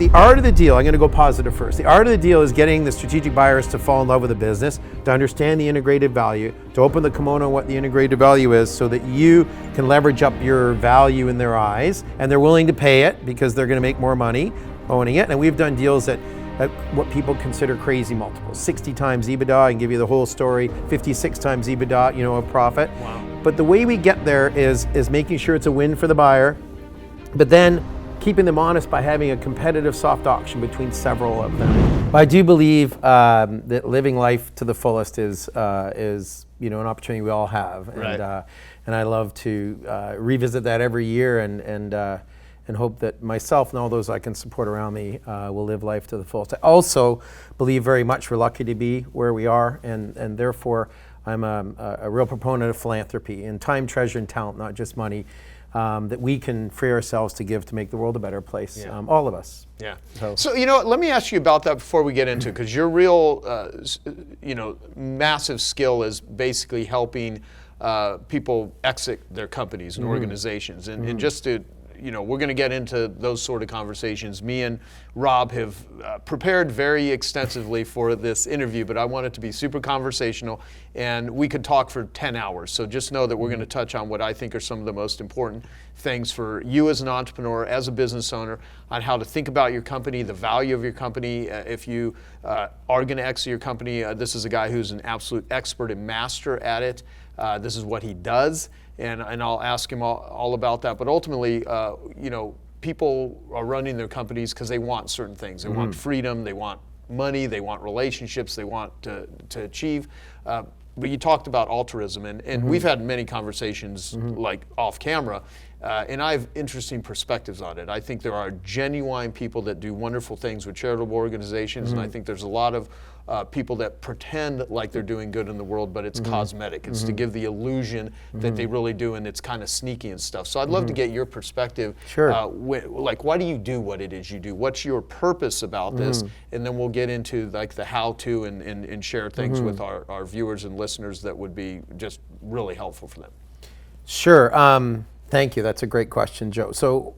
the art of the deal, I'm going to go positive first. The art of the deal is getting the strategic buyers to fall in love with the business, to understand the integrated value, to open the kimono on what the integrated value is so that you can leverage up your value in their eyes, and they're willing to pay it because they're going to make more money owning it. And we've done deals at what people consider crazy multiples, 60 times EBITDA. I can give you the whole story, 56 times EBITDA, of profit. Wow. But the way we get there is making sure it's a win for the buyer, but then keeping them honest by having a competitive soft auction between several of them. I do believe that living life to the fullest is an opportunity we all have, right. And I love to revisit that every year and hope that myself and all those I can support around me will live life to the fullest. I also believe very much we're lucky to be where we are, and therefore I'm a real proponent of philanthropy and time, treasure, and talent, not just money. That we can free ourselves to give to make the world a better place, all of us. Yeah. So let me ask you about that before we get into it, because your real, massive skill is basically helping people exit their companies and organizations, and just to. We're going to get into those sort of conversations. Me and Rob have prepared very extensively for this interview, but I want it to be super conversational, and we could talk for 10 hours. So just know that we're going to touch on what I think are some of the most important things for you as an entrepreneur, as a business owner, on how to think about your company, the value of your company. If you are going to exit your company, this is a guy who's an absolute expert and master at it. This is what he does. And I'll ask him all about that. But ultimately, people are running their companies because they want certain things. They want freedom, they want money, they want relationships, they want to achieve. But you talked about altruism, and we've had many conversations like off camera, and I have interesting perspectives on it. I think there are genuine people that do wonderful things with charitable organizations, and I think there's a lot of people that pretend like they're doing good in the world, but it's cosmetic. It's to give the illusion that they really do, and it's kind of sneaky and stuff. So I'd love to get your perspective. Sure. Why do you do what it is you do? What's your purpose about this? And then we'll get into like the how-to and share things with our viewers and listeners that would be just really helpful for them. Sure. Thank you. That's a great question, Joe. So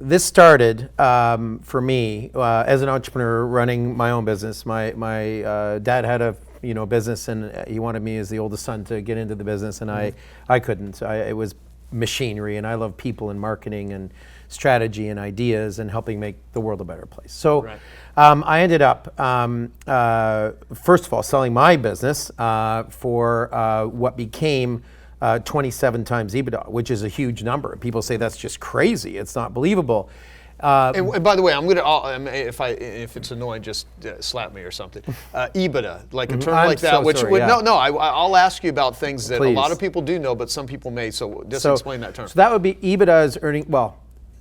this started for me as an entrepreneur running my own business. My dad had a business, and he wanted me as the oldest son to get into the business, and I couldn't. It was machinery, and I love people and marketing and strategy and ideas and helping make the world a better place. So right. I ended up, first of all, selling my business for what became 27 times EBITDA, which is a huge number. People say that's just crazy. It's not believable. And by the way, I'm gonna if it's annoying, just slap me or something. EBITDA, like a term like that. I'll ask you about things that a lot of people do know, but some people may. So just explain that term. So that would be EBITDA is earning. Well,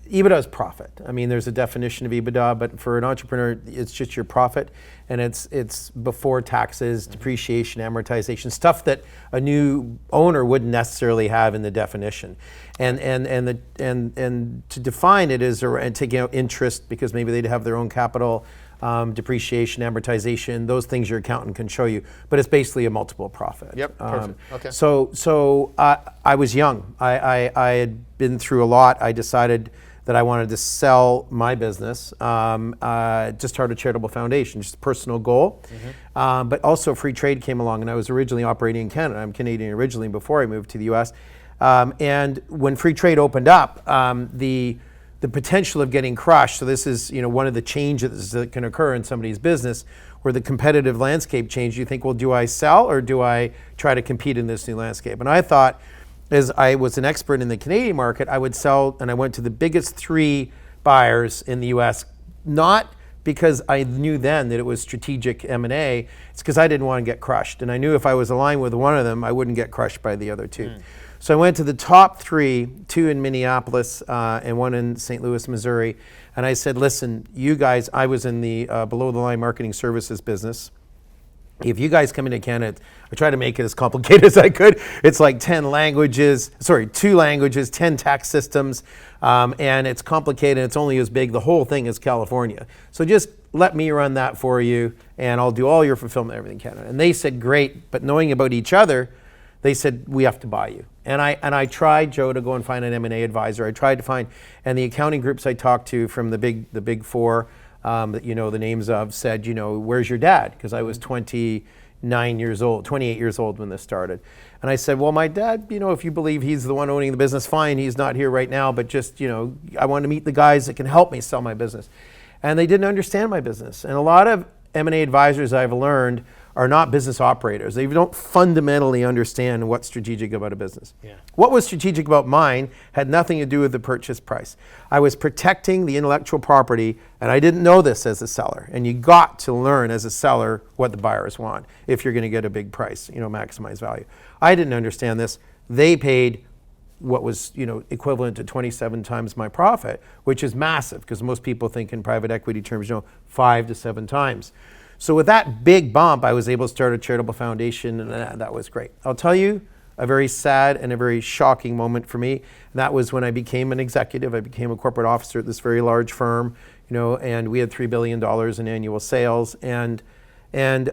EBITDA is profit. I mean, there's a definition of EBITDA, but for an entrepreneur, it's just your profit, and it's before taxes, depreciation, amortization, stuff that a new owner wouldn't necessarily have in the definition. And to define it is and taking out interest because maybe they'd have their own capital, depreciation, amortization, those things your accountant can show you. But it's basically a multiple profit. Yep, perfect. Okay. So I was young. I had been through a lot. I decided that I wanted to sell my business, just start a charitable foundation, just a personal goal. But also free trade came along, and I was originally operating in Canada. I'm Canadian originally before I moved to the US. And when free trade opened up, the potential of getting crushed, so this is one of the changes that can occur in somebody's business, where the competitive landscape changed. You think, well, do I sell or do I try to compete in this new landscape? And I thought, as I was an expert in the Canadian market, I would sell, and I went to the biggest 3 buyers in the US, not because I knew then that it was strategic M&A, it's because I didn't want to get crushed. And I knew if I was aligned with one of them, I wouldn't get crushed by the other 2. So I went to the top 3, 2 in Minneapolis and 1 in St. Louis, Missouri. And I said, listen, you guys, I was in the below the line marketing services business. If you guys come into Canada, I try to make it as complicated as I could. It's like 2 languages, 10 tax systems, and it's complicated. It's only as big, the whole thing is California. So just let me run that for you, and I'll do all your fulfillment, everything in Canada. And they said, great, but knowing about each other, they said, we have to buy you. And I tried, Joe, to go and find an M&A advisor. I tried to find, and the accounting groups I talked to from the big four, that you know the names of, said, you know, where's your dad? Because I was 28 years old when this started. And I said, well, my dad, you know, if you believe he's the one owning the business, fine, he's not here right now, but just, you know, I want to meet the guys that can help me sell my business. And they didn't understand my business. And a lot of M&A advisors I've learned are not business operators. They don't fundamentally understand what's strategic about a business. Yeah. What was strategic about mine had nothing to do with the purchase price. I was protecting the intellectual property, and I didn't know this as a seller. And you got to learn as a seller what the buyers want if you're going to get a big price, you know, maximize value. I didn't understand this. They paid what was, you know, equivalent to 27 times my profit, which is massive because most people think in private equity terms, you know, 5 to 7 times. So with that big bump, I was able to start a charitable foundation, and that was great. I'll tell you a very sad and a very shocking moment for me. And that was when I became an executive. I became a corporate officer at this very large firm, you know, and we had $3 billion in annual sales. And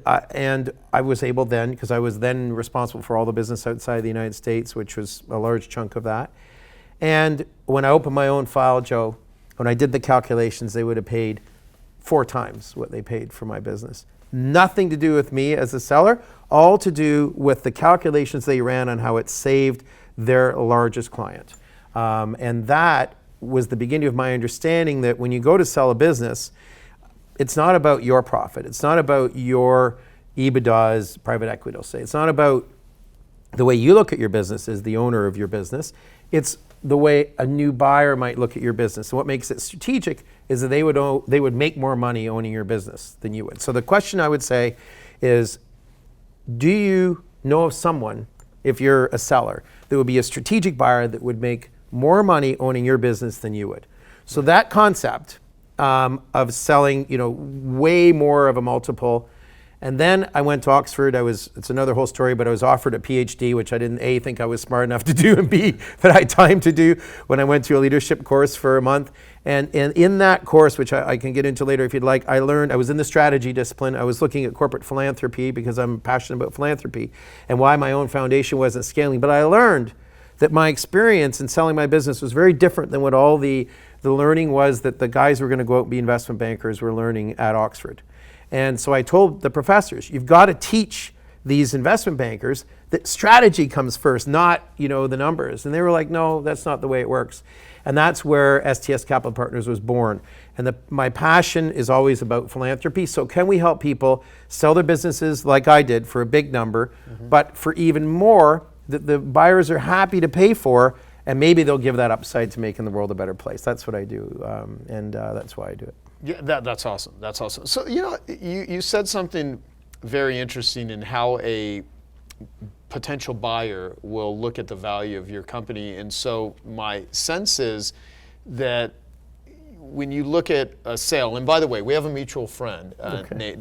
I was able then, because I was then responsible for all the business outside the United States, which was a large chunk of that. And when I opened my own file, Joe, when I did the calculations, they would have paid 4 times what they paid for my business. Nothing to do with me as a seller, all to do with the calculations they ran on how it saved their largest client. And that was the beginning of my understanding that when you go to sell a business, it's not about your profit. It's not about your EBITDA, as private equity will say. It's not about the way you look at your business as the owner of your business. It's the way a new buyer might look at your business. And what makes it strategic is that they would make more money owning your business than you would. So the question I would say is, do you know of someone, if you're a seller, that would be a strategic buyer that would make more money owning your business than you would? So that concept of selling, you know, way more of a multiple. And then I went to Oxford. It's another whole story, but I was offered a PhD, which I didn't A, think I was smart enough to do, and B, that I had time to do when I went to a leadership course for a month. And in that course, which I can get into later if you'd like, I was in the strategy discipline. I was looking at corporate philanthropy because I'm passionate about philanthropy and why my own foundation wasn't scaling. But I learned that my experience in selling my business was very different than what all the learning was that the guys who were going to go out and be investment bankers were learning at Oxford. And so I told the professors, you've got to teach these investment bankers that strategy comes first, not, you know, the numbers. And they were like, no, that's not the way it works. And that's where STS Capital Partners was born. And my passion is always about philanthropy. So can we help people sell their businesses like I did for a big number, but for even more that the buyers are happy to pay for, and maybe they'll give that upside to making the world a better place. That's what I do, and that's why I do it. Yeah, that's awesome. That's awesome. So, you know, you said something very interesting in how a potential buyer will look at the value of your company. And so my sense is that when you look at a sale, and by the way, we have a mutual friend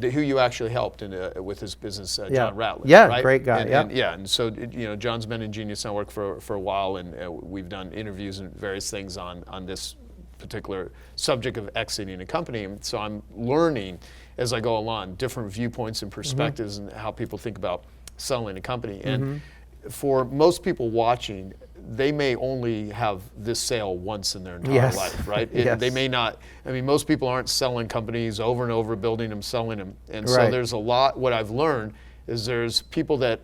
who you actually helped with his business, John Ratliff. Yeah, right? Great guy. And so, you know, John's been in Genius Network for a while, and we've done interviews and various things on this particular subject of exiting a company. And so I'm learning as I go along different viewpoints and perspectives and how people think about selling a company. And for most people watching, they may only have this sale once in their entire life, right? They may not. I mean, most people aren't selling companies over and over, building them, selling them. And so there's a lot, what I've learned is there's people that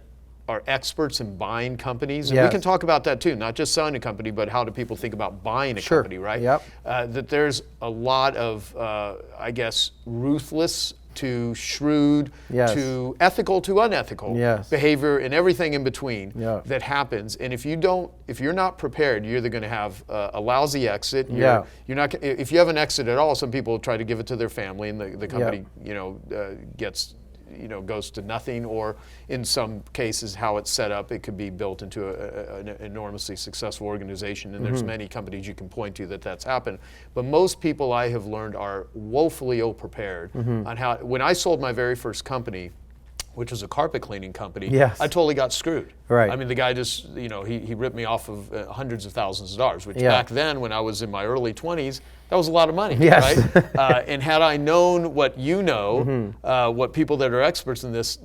are experts in buying companies. And we can talk about that too, not just selling a company, but how do people think about buying a company, right? That there's a lot of, I guess, ruthless to shrewd to ethical to unethical behavior and everything in between that happens. And if you're not prepared, you're either going to have a lousy exit. You're not. If you have an exit at all, some people try to give it to their family, and the company gets goes to nothing, or in some cases, how it's set up, it could be built into an enormously successful organization, and there's many companies you can point to that's happened. But most people I have learned are woefully ill-prepared on how. When I sold my very first company, which was a carpet cleaning company, Yes. I totally got screwed. Right. I mean, the guy just, he ripped me off of hundreds of thousands of dollars, which Yeah. back then, when I was in my early 20s, that was a lot of money, Yes. right? And had I known what you know, Mm-hmm. what people that are experts in this,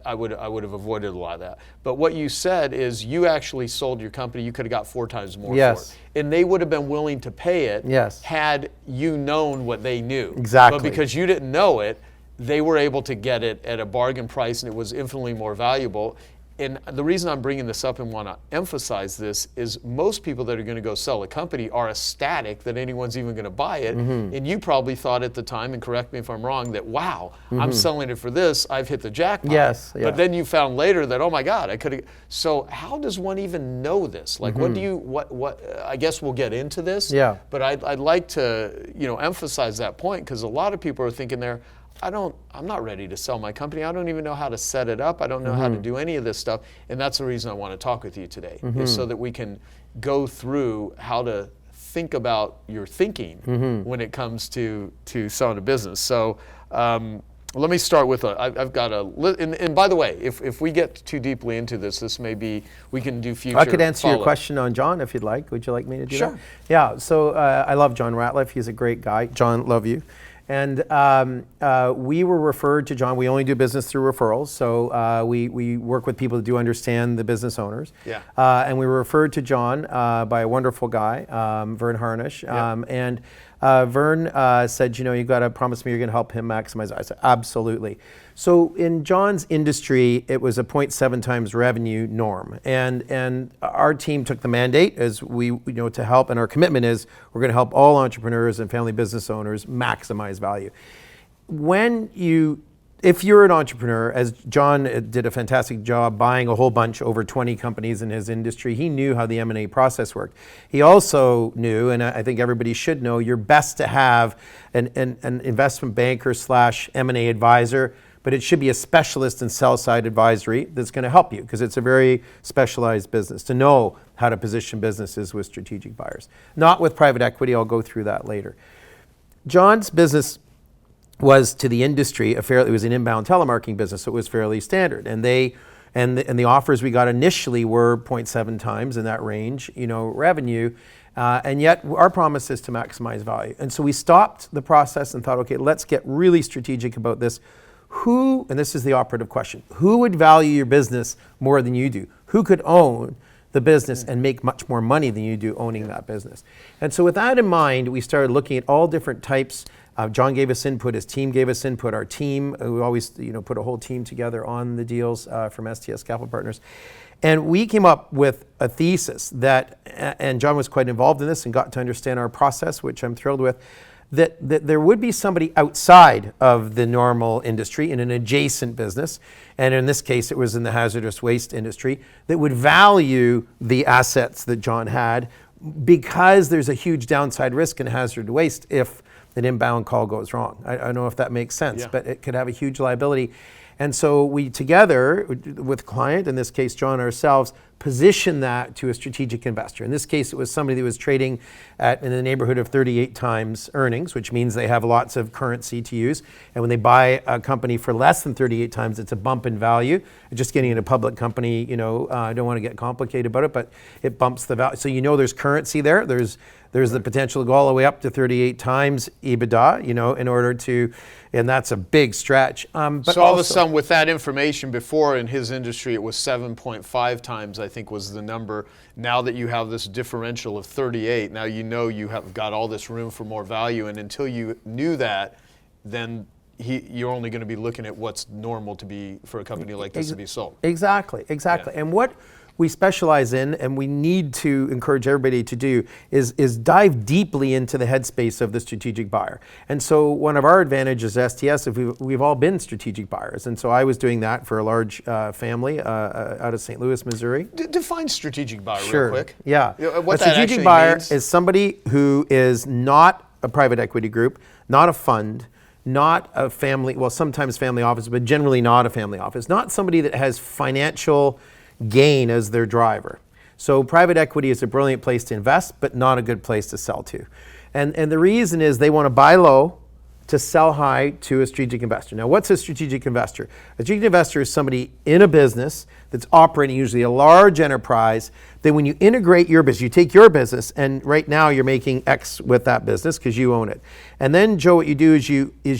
I would have avoided a lot of that. But what you said is you actually sold your company, you could have got 4 times more Yes. for it. And they would have been willing to pay it Yes. had you known what they knew. Exactly. But because you didn't know it, they were able to get it at a bargain price, and it was infinitely more valuable. And the reason I'm bringing this up and want to emphasize this is most people that are going to go sell a company are ecstatic that anyone's even going to buy it. And you probably thought at the time, and correct me if I'm wrong, that wow, I'm selling it for this, I've hit the jackpot. Yes, yeah. But then you found later that, oh my God, I could have. So how does one even know this? Like, what do you, what, I guess we'll get into this. Yeah. But I'd like to, emphasize that point, because a lot of people are thinking there, I'm not ready to sell my company. I don't even know how to set it up. I don't know how to do any of this stuff. And that's the reason I want to talk with you today, is so that we can go through how to think about your thinking when it comes to selling a business. So let me start with I've got and by the way, if we get too deeply into this may be, we can do future I could answer your follow-up. question on John if you'd like. Would you like me to do Sure. that? Yeah, so I love John Ratliff. He's a great guy. John, love you. And we were referred to John. We only do business through referrals, so we work with people that do understand the business owners. Yeah. And we were referred to John by a wonderful guy, Vern Harnish. And Vern said, you've got to promise me you're going to help him maximize. I said, absolutely. So in John's industry, it was a 0.7 times revenue norm. And our team took the mandate as we, to help, and our commitment is we're going to help all entrepreneurs and family business owners maximize value. If you're an entrepreneur, as John did a fantastic job buying a whole bunch, over 20 companies in his industry, he knew how the M&A process worked. He also knew, and I think everybody should know, you're best to have an investment banker / M&A advisor, but it should be a specialist in sell-side advisory that's going to help you, because it's a very specialized business, to know how to position businesses with strategic buyers. Not with private equity, I'll go through that later. John's business was to the industry it was an inbound telemarketing business, so it was fairly standard. And the offers we got initially were 0.7 times in that range, revenue. And yet our promise is to maximize value. And so we stopped the process and thought, okay, let's get really strategic about this. And this is the operative question, who would value your business more than you do? Who could own the business and make much more money than you do owning that business? And so with that in mind, we started looking at all different types. John gave us input, his team gave us input, our team, we always put a whole team together on the deals from STS Capital Partners. And we came up with a thesis and John was quite involved in this and got to understand our process, which I'm thrilled with, that there would be somebody outside of the normal industry in an adjacent business, and in this case it was in the hazardous waste industry, that would value the assets that John had, because there's a huge downside risk in hazardous waste if an inbound call goes wrong. I don't know if that makes sense, but it could have a huge liability. And so we together with client, in this case John ourselves, position that to a strategic investor. In this case it was somebody that was trading in the neighborhood of 38 times earnings, which means they have lots of currency to use. And when they buy a company for less than 38 times, it's a bump in value. Just getting in a public company, I don't want to get complicated about it, but it bumps the value. So there's currency there. There's the potential to go all the way up to 38 times EBITDA, in order to, and that's a big stretch. But so all of a sudden, with that information, before in his industry it was 7.5 times, I think was the number. Now that you have this differential of 38, now you have got all this room for more value, and until you knew that, then you're only going to be looking at what's normal to be for a company like this to be sold. Exactly. Yeah. And what we specialize in, and we need to encourage everybody to do, is dive deeply into the headspace of the strategic buyer. And so one of our advantages as STS, we've all been strategic buyers. And so I was doing that for a large family out of St. Louis, Missouri. Define strategic buyer Sure. real quick. Yeah. What a that strategic actually buyer means. is somebody who is not a private equity group, not a fund, not a family, well, sometimes family office, but generally not a family office. Not somebody that has financial gain as their driver. So private equity is a brilliant place to invest, but not a good place to sell to. And the reason is they want to buy low to sell high to a strategic investor. Now, what's a strategic investor? A strategic investor is somebody in a business that's operating, usually a large enterprise, that when you integrate your business, you take your business, and right now you're making X with that business because you own it. And then, Joe, what you do is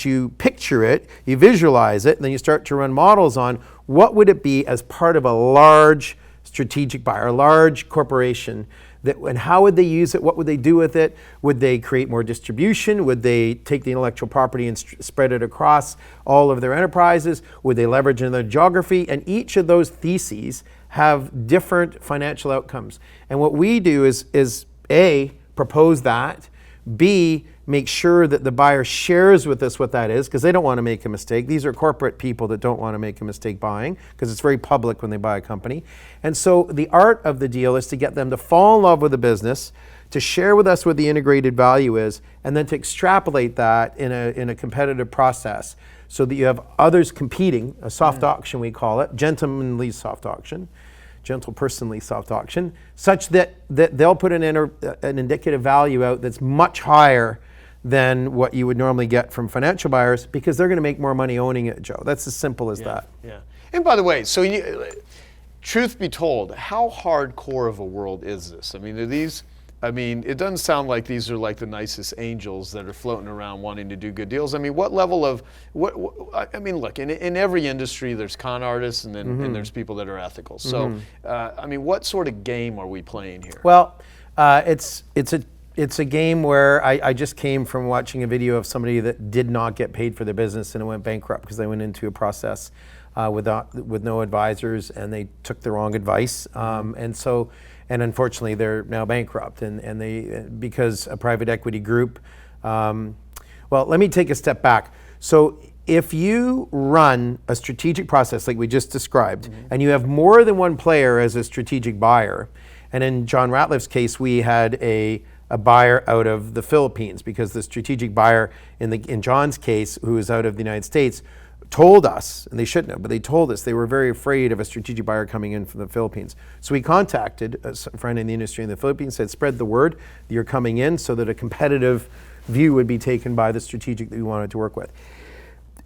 you picture it, you visualize it, and then you start to run models on what would it be as part of a large strategic buyer, a large corporation, and how would they use it? What would they do with it? Would they create more distribution? Would they take the intellectual property and spread it across all of their enterprises? Would they leverage another geography? And each of those theses have different financial outcomes. And what we do is A, propose that, B, make sure that the buyer shares with us what that is, because they don't want to make a mistake. These are corporate people that don't want to make a mistake buying, because it's very public when they buy a company. And so the art of the deal is to get them to fall in love with the business, to share with us what the integrated value is, and then to extrapolate that in a competitive process so that you have others competing, a soft auction we call it, gentlemanly soft auction, gentle personally soft auction, such that they'll put an indicative value out that's much higher than what you would normally get from financial buyers, because they're going to make more money owning it, Joe. That's as simple as that. Yeah. And by the way, so truth be told, how hardcore of a world is this? I mean, it doesn't sound like these are like the nicest angels that are floating around wanting to do good deals. I mean, what level of, look, in every industry there's con artists and then and there's people that are ethical. So, what sort of game are we playing here? Well, it's a game where I just came from watching a video of somebody that did not get paid for their business and it went bankrupt because they went into a process with no advisors and they took the wrong advice. And unfortunately, they're now bankrupt, and they because a private equity group. Well, let me take a step back. So if you run a strategic process like we just described, and you have more than one player as a strategic buyer, and in John Ratliff's case, we had a buyer out of the Philippines, because the strategic buyer in John's case, who was out of the United States, told us, and they shouldn't have, but they told us they were very afraid of a strategic buyer coming in from the Philippines. So we contacted a friend in the industry in the Philippines, said, spread the word that you're coming in so that a competitive view would be taken by the strategic that we wanted to work with.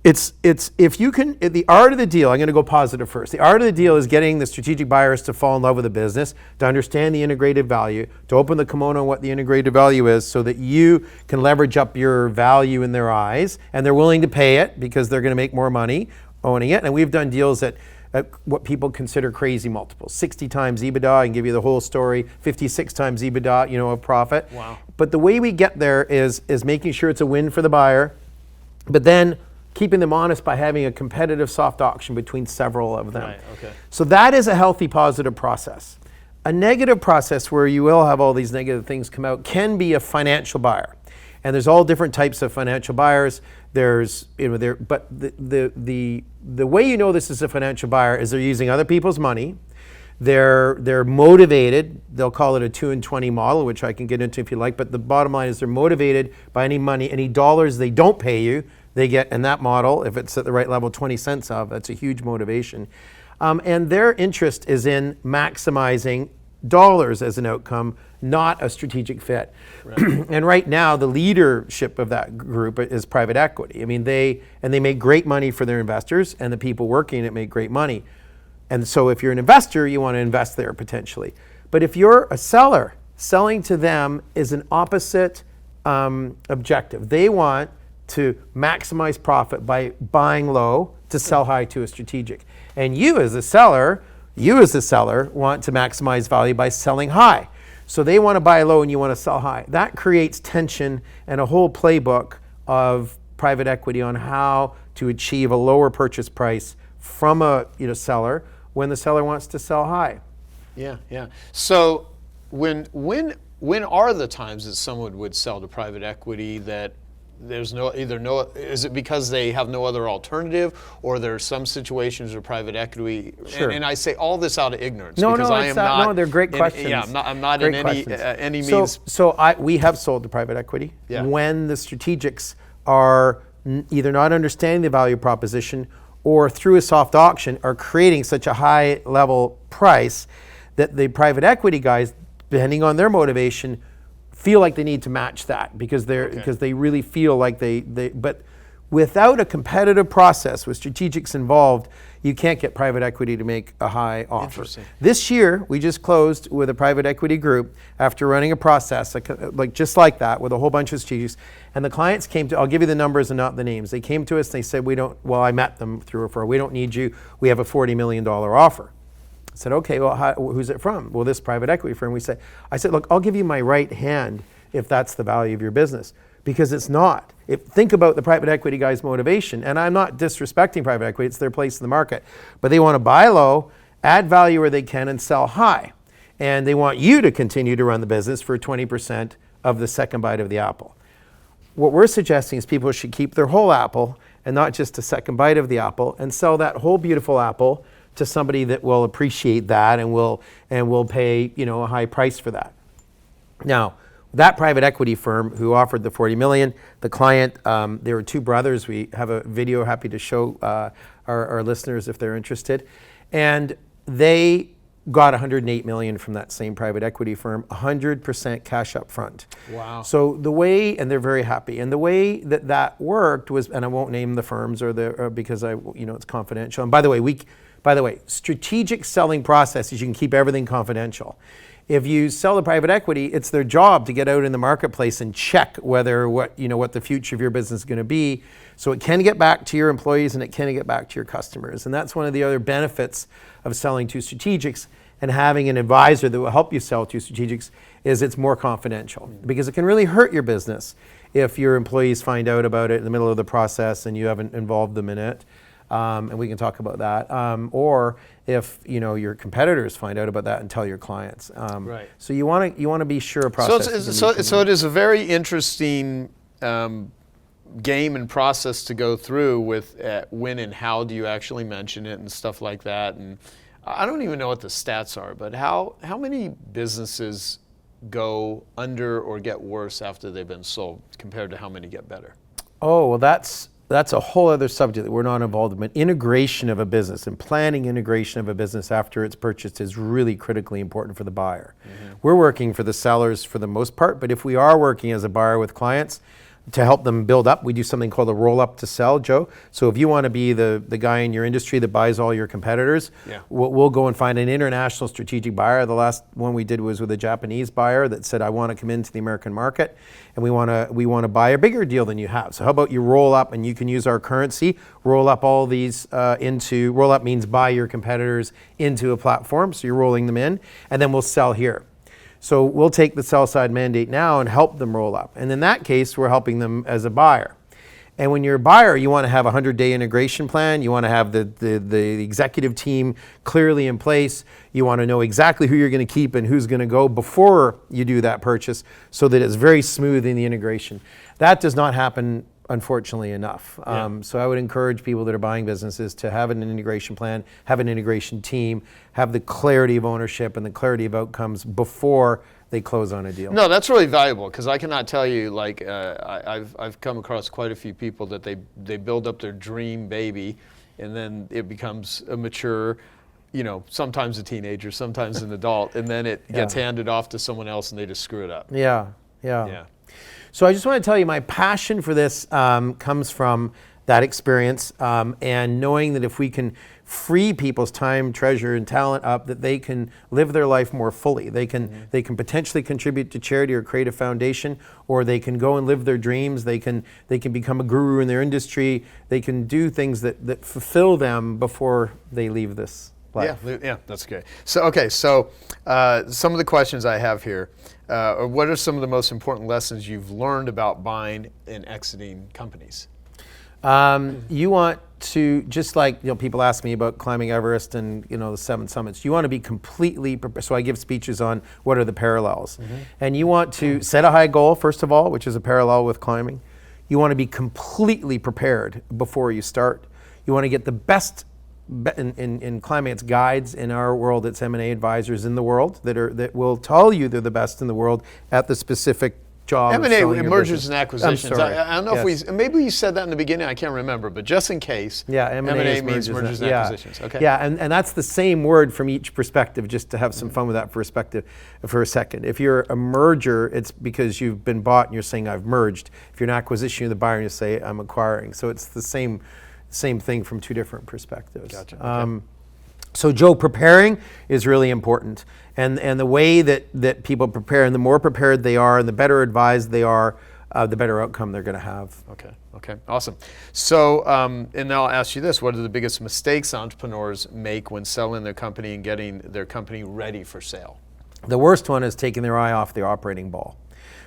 If you can, the art of the deal, I'm going to go positive first. The art of the deal is getting the strategic buyers to fall in love with the business, to understand the integrated value, to open the kimono on what the integrated value is so that you can leverage up your value in their eyes, and they're willing to pay it because they're going to make more money owning it. And we've done deals at what people consider crazy multiples, 60 times EBITDA, I can give you the whole story, 56 times EBITDA, of profit. Wow. But the way we get there is making sure it's a win for the buyer, but then keeping them honest by having a competitive soft auction between several of them. Right, okay. So that is a healthy, positive process. A negative process where you will have all these negative things come out can be a financial buyer. And there's all different types of financial buyers. But the way you know this is a financial buyer is they're using other people's money. They're motivated. They'll call it a 2 and 20 model, which I can get into if you like. But the bottom line is they're motivated by any money, any dollars they don't pay you, they get in that model, if it's at the right level, 20 cents of. That's a huge motivation. And their interest is in maximizing dollars as an outcome, not a strategic fit. Right. And right now, the leadership of that group is private equity. I mean, they make great money for their investors, and the people working it make great money. And so if you're an investor, you want to invest there potentially. But if you're a seller, selling to them is an opposite objective. They want to maximize profit by buying low to sell high to a strategic. And you as a seller want to maximize value by selling high. So they want to buy low and you want to sell high. That creates tension and a whole playbook of private equity on how to achieve a lower purchase price from a seller when the seller wants to sell high. Yeah. So when are the times that someone would sell to private equity that there's is it because they have no other alternative, or there are some situations where private equity, Sure. and I say all this out of ignorance No, because I am not. No, they're great questions. I'm not great in any means. We have sold to private equity when the strategics are either not understanding the value proposition or through a soft auction are creating such a high level price that the private equity guys, depending on their motivation, feel like they need to match that because they really feel like they Without a competitive process with strategics involved, you can't get private equity to make a high offer. Interesting. This year, we just closed with a private equity group after running a process like just like that with a whole bunch of strategics. And the clients came to, I'll give you the numbers and not the names. They came to us and they said, I met them through referral. We don't need you. We have a $40 million offer. I said, okay, well, who's it from? Well, this private equity firm. I said, look, I'll give you my right hand if that's the value of your business. Because it's not. Think about the private equity guy's motivation, and I'm not disrespecting private equity, it's their place in the market, but they want to buy low, add value where they can, and sell high. And they want you to continue to run the business for 20% of the second bite of the apple. What we're suggesting is people should keep their whole apple and not just a second bite of the apple, and sell that whole beautiful apple to somebody that will appreciate that and will pay, a high price for that. Now, that private equity firm who offered the $40 million, the client, they were two brothers. We have a video happy to show our listeners if they're interested. And they got $108 million from that same private equity firm, 100% cash up front. Wow. So the way, and they're very happy, and the way that worked was, and I won't name the firms because it's confidential. And by the way, strategic selling processes, you can keep everything confidential. If you sell to private equity, it's their job to get out in the marketplace and check what the future of your business is going to be, so it can get back to your employees and it can get back to your customers. And that's one of the other benefits of selling to strategics and having an advisor that will help you sell to strategics is it's more confidential, because it can really hurt your business if your employees find out about it in the middle of the process and you haven't involved them in it. And we can talk about that. Or if your competitors find out about that and tell your clients. Right. So you want to be sure a process. So it is a very interesting game and process to go through with when and how do you actually mention it and stuff like that. And I don't even know what the stats are, but how many businesses go under or get worse after they've been sold compared to how many get better? Oh, well, that's a whole other subject that we're not involved in. But integration of a business and planning integration of a business after it's purchased is really critically important for the buyer. Mm-hmm. We're working for the sellers for the most part, but if we are working as a buyer with clients to help them build up, we do something called a roll up to sell, Joe. So if you want to be the guy in your industry that buys all your competitors, we'll go and find an international strategic buyer. The last one we did was with a Japanese buyer that said, I want to come into the American market and we want to buy a bigger deal than you have. So how about you roll up, and you can use our currency, roll up all these roll up means buy your competitors into a platform. So you're rolling them in, and then we'll sell here. So we'll take the sell side mandate now and help them roll up. And in that case, we're helping them as a buyer. And when you're a buyer, you want to have a 100-day integration plan. You want to have the executive team clearly in place. You want to know exactly who you're going to keep and who's going to go before you do that purchase, so that it's very smooth in the integration. That does not happen, unfortunately, enough. So I would encourage people that are buying businesses to have an integration plan, have an integration team, have the clarity of ownership and the clarity of outcomes before they close on a deal. No, that's really valuable, because I cannot tell you, I've come across quite a few people that they build up their dream baby, and then it becomes a mature, sometimes a teenager, sometimes an adult, and then it gets handed off to someone else and they just screw it up. Yeah. So I just want to tell you, my passion for this comes from that experience and knowing that if we can free people's time, treasure, and talent up, that they can live their life more fully. They can potentially contribute to charity or create a foundation, or they can go and live their dreams. They can become a guru in their industry. They can do things that fulfill them before they leave this life. Yeah, that's good. So some of the questions I have here. What are some of the most important lessons you've learned about buying and exiting companies? You want to, just like people ask me about climbing Everest and the 7 summits, you want to be completely prepared. So I give speeches on what are the parallels. Mm-hmm. And you want to set a high goal, first of all, which is a parallel with climbing. You want to be completely prepared before you start. You want to get the best. In climbing, it's guides. In our world, it's M&A advisors in the world that will tell you they're the best in the world at the specific job of M&A, selling your mergers business. and acquisitions. I'm sorry. I don't know Yes. if maybe you said that in the beginning, I can't remember, but just in case, Yeah, M&A means mergers and acquisitions. Okay. Yeah, and that's the same word from each perspective, just to have some fun with that perspective for a second. If you're a merger, it's because you've been bought and you're saying I've merged. If you're an acquisition, you're the buyer and you say I'm acquiring. So it's the same thing from two different perspectives. Gotcha. Okay. So Joe, preparing is really important. And the way that people prepare, and the more prepared they are and the better advised they are, the better outcome they're going to have. Okay, awesome. So, and now I'll ask you this: what are the biggest mistakes entrepreneurs make when selling their company and getting their company ready for sale? The worst one is taking their eye off the operating ball.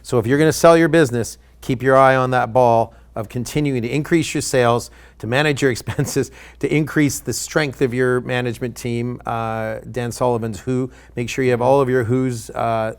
So if you're going to sell your business, keep your eye on that ball of continuing to increase your sales, to manage your expenses, to increase the strength of your management team. Dan Sullivan's Who. Make sure you have all of your Who's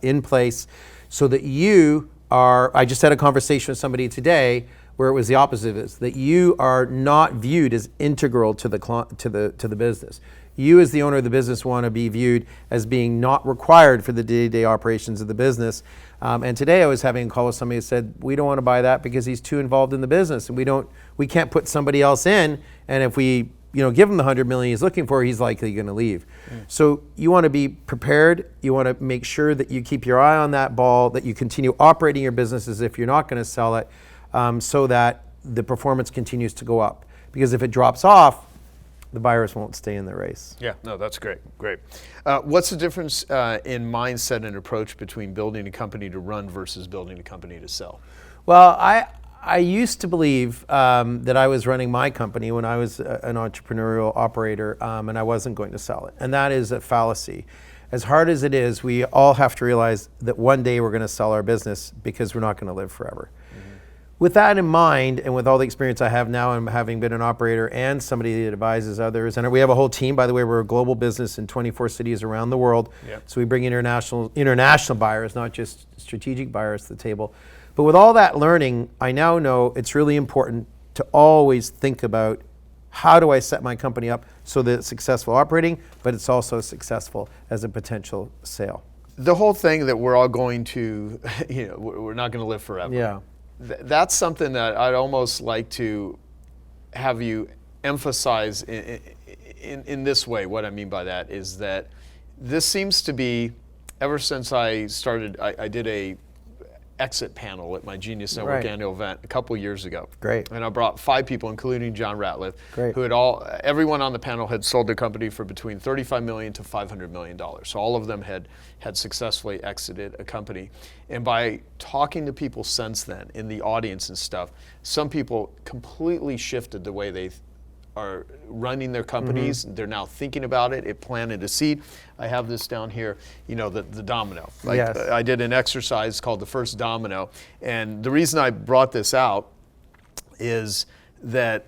in place so that you are, I just had a conversation with somebody today where it was the opposite of this, that you are not viewed as integral to the business. You as the owner of the business want to be viewed as being not required for the day-to-day operations of the business. And today I was having a call with somebody who said, we don't want to buy that because he's too involved in the business and we can't put somebody else in. And if we give him the $100 million he's looking for, he's likely going to leave. So you want to be prepared. You want to make sure that you keep your eye on that ball, that you continue operating your business as if you're not going to sell it, so that the performance continues to go up. Because if it drops off, the buyers won't stay in the race. Yeah, no, that's great. What's the difference in mindset and approach between building a company to run versus building a company to sell? Well, I used to believe that I was running my company when I was an entrepreneurial operator, and I wasn't going to sell it. And that is a fallacy. As hard as it is, we all have to realize that one day we're going to sell our business because we're not going to live forever. With that in mind, and with all the experience I have now and having been an operator and somebody that advises others, and we have a whole team, by the way, we're a global business in 24 cities around the world. Yep. So we bring international buyers, not just strategic buyers to the table. But with all that learning, I now know it's really important to always think about how do I set my company up so that it's successful operating, but it's also successful as a potential sale. The whole thing that we're all going to, we're not going to live forever. Yeah. That's something that I'd almost like to have you emphasize in this way. What I mean by that is that this seems to be, ever since I started, I did a exit panel at my Genius Network annual event a couple years ago. Great. And I brought 5 people, including John Ratliff, Great. who had everyone on the panel had sold their company for between $35 million to $500 million. So all of them had successfully exited a company. And by talking to people since then in the audience and stuff, some people completely shifted the way they are running their companies. They're now thinking about it. It planted a seed. I have this down here, the domino. Yes. I did an exercise called the first domino. And the reason I brought this out is that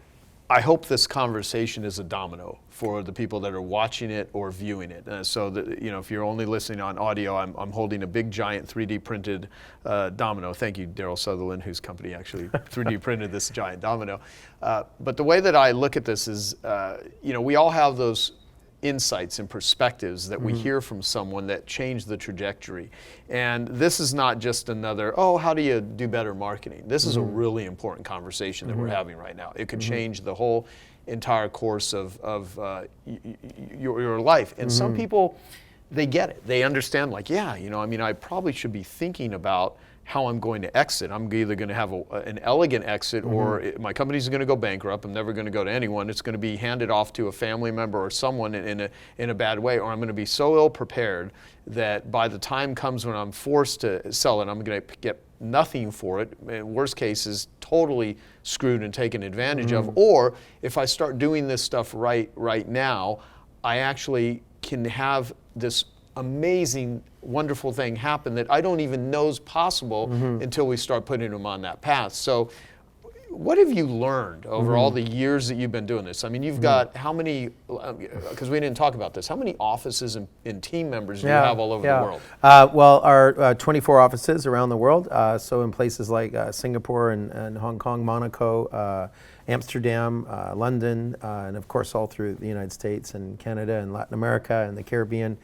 I hope this conversation is a domino for the people that are watching it or viewing it. So that, if you're only listening on audio, I'm holding a big giant 3D printed domino. Thank you, Daryl Sutherland, whose company actually 3D printed this giant domino. But the way that I look at this is, we all have those insights and perspectives that we hear from someone that change the trajectory. And this is not just another, how do you do better marketing? This is a really important conversation that we're having right now. It could change the whole entire course of your life. And some people, they get it. They understand, I probably should be thinking about how I'm going to exit. I'm either going to have an elegant exit, or my company's going to go bankrupt. I'm never going to go to anyone. It's going to be handed off to a family member or someone in a bad way, or I'm going to be so ill prepared that by the time comes when I'm forced to sell it, I'm going to get nothing for it. In worst case is totally screwed and taken advantage of. Or if I start doing this stuff right now, I actually can have this amazing, wonderful thing happen that I don't even know is possible until we start putting them on that path. So what have you learned over all the years that you've been doing this? I mean, you've got how many, because we didn't talk about this, how many offices and team members do you have all over the world? Well, our 24 offices around the world, so in places like Singapore and Hong Kong, Monaco, Amsterdam, London, and of course all through the United States and Canada and Latin America and the Caribbean.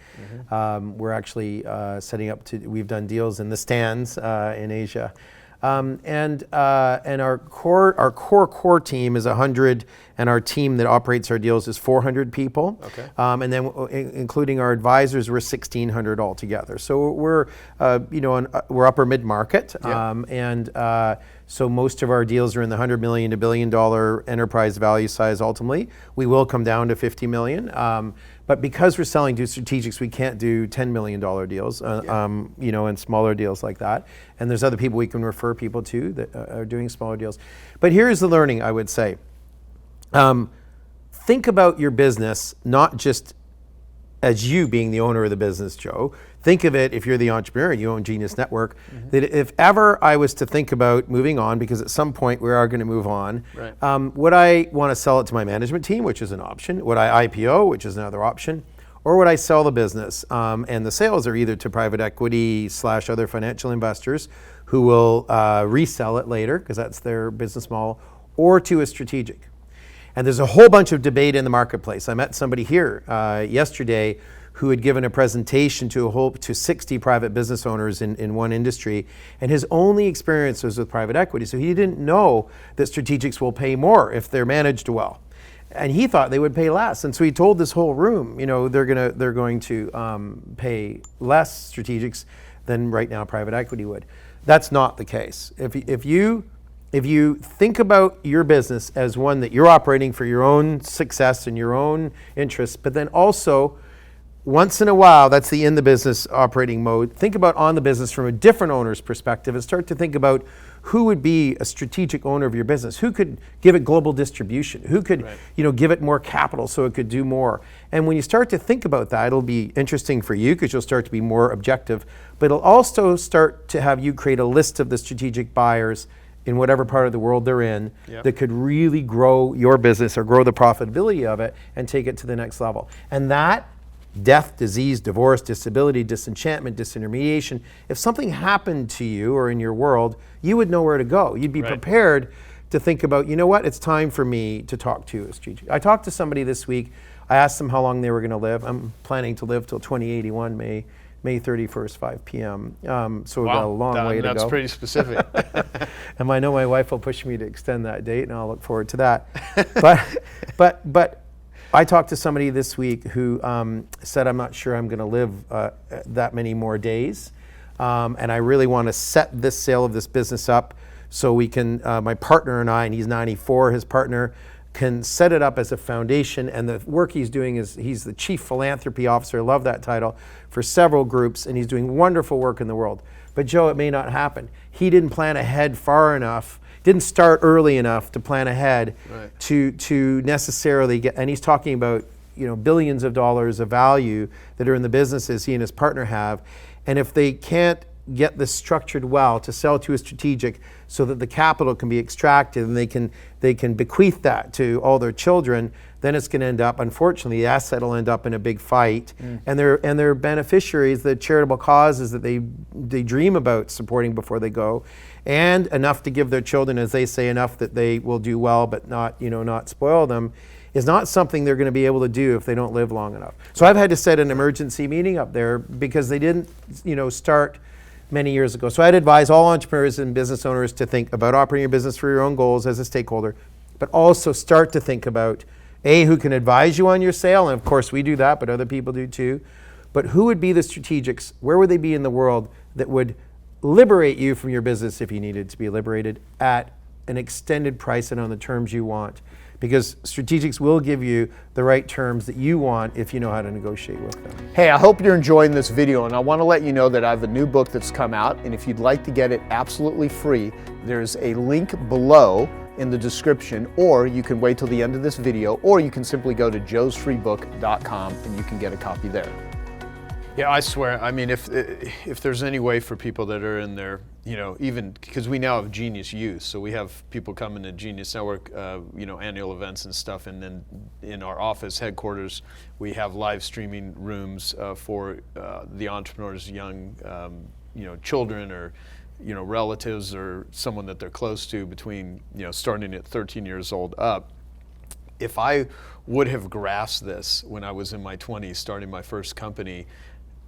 We're actually setting up we've done deals in the stands in Asia. And our core team is 100, and our team that operates our deals is 400 people. Okay. And then including our advisors, we're 1,600 altogether. So we're we're upper mid market, and so most of our deals are in the $100 million to $1 billion enterprise value size. Ultimately, we will come down to 50 million. But because we're selling to strategics, we can't do $10 million deals, and smaller deals like that. And there's other people we can refer people to that are doing smaller deals. But here's the learning, I would say. Think about your business not just as you being the owner of the business, Joe. Think of it, if you're the entrepreneur and you own Genius Network, that if ever I was to think about moving on, because at some point we are going to move on, would I want to sell it to my management team, which is an option? Would I IPO, which is another option? Or would I sell the business? And the sales are either to private equity / other financial investors who will resell it later, because that's their business model, or to a strategic. And there's a whole bunch of debate in the marketplace. I met somebody here yesterday who had given a presentation to 60 private business owners in one industry, and his only experience was with private equity. So he didn't know that strategics will pay more if they're managed well, and he thought they would pay less. And so he told this whole room, they're going to pay less strategics than right now private equity would. That's not the case. If you think about your business as one that you're operating for your own success and your own interests, but then also once in a while, that's the in the business operating mode. Think about on the business from a different owner's perspective and start to think about who would be a strategic owner of your business, who could give it global distribution, who could give it more capital so it could do more. And when you start to think about that, it'll be interesting for you because you'll start to be more objective, but it'll also start to have you create a list of the strategic buyers in whatever part of the world they're in that could really grow your business or grow the profitability of it and take it to the next level. And that death, disease, divorce, disability, disenchantment, disintermediation, if something happened to you or in your world, you would know where to go. You'd be prepared to think about, you know what, it's time for me to talk to a strategic. I talked to somebody this week. I asked them how long they were going to live. I'm planning to live till 2081, May 31st, 5 p.m. So we've got a long way to go. That's pretty specific. And I know my wife will push me to extend that date, and I'll look forward to that. But I talked to somebody this week who said, I'm not sure I'm going to live that many more days. And I really want to set this sale of this business up so we can, my partner and I, and he's 94, his partner, can set it up as a foundation. And the work he's doing is he's the chief philanthropy officer, I love that title, for several groups, and he's doing wonderful work in the world. But Joe, it may not happen. He didn't plan ahead far enough, didn't start early enough to plan ahead to necessarily get, and he's talking about billions of dollars of value that are in the businesses he and his partner have. And if they can't get this structured well to sell to a strategic so that the capital can be extracted and they can bequeath that to all their children, then it's going to end up, unfortunately, the asset will end up in a big fight. And their beneficiaries, the charitable causes that they dream about supporting before they go, and enough to give their children, as they say, enough that they will do well but not spoil them, is not something they're going to be able to do if they don't live long enough. So I've had to set an emergency meeting up there because they didn't start many years ago. So I'd advise all entrepreneurs and business owners to think about operating your business for your own goals as a stakeholder, but also start to think about who can advise you on your sale, and of course we do that, but other people do too. But who would be the strategics? Where would they be in the world that would liberate you from your business if you needed to be liberated at an extended price and on the terms you want? Because strategics will give you the right terms that you want if you know how to negotiate with them. Hey, I hope you're enjoying this video, and I want to let you know that I have a new book that's come out, and if you'd like to get it absolutely free, there's a link below in the description, or you can wait till the end of this video, or you can simply go to joesfreebook.com and you can get a copy there. Yeah, I swear, I mean, if there's any way for people that are in there, even because we now have Genius Youth, so we have people coming to Genius Network, annual events and stuff, and then in our office headquarters, we have live streaming rooms for the entrepreneurs, young, children or relatives or someone that they're close to between, starting at 13 years old up. If I would have grasped this when I was in my 20s, starting my first company,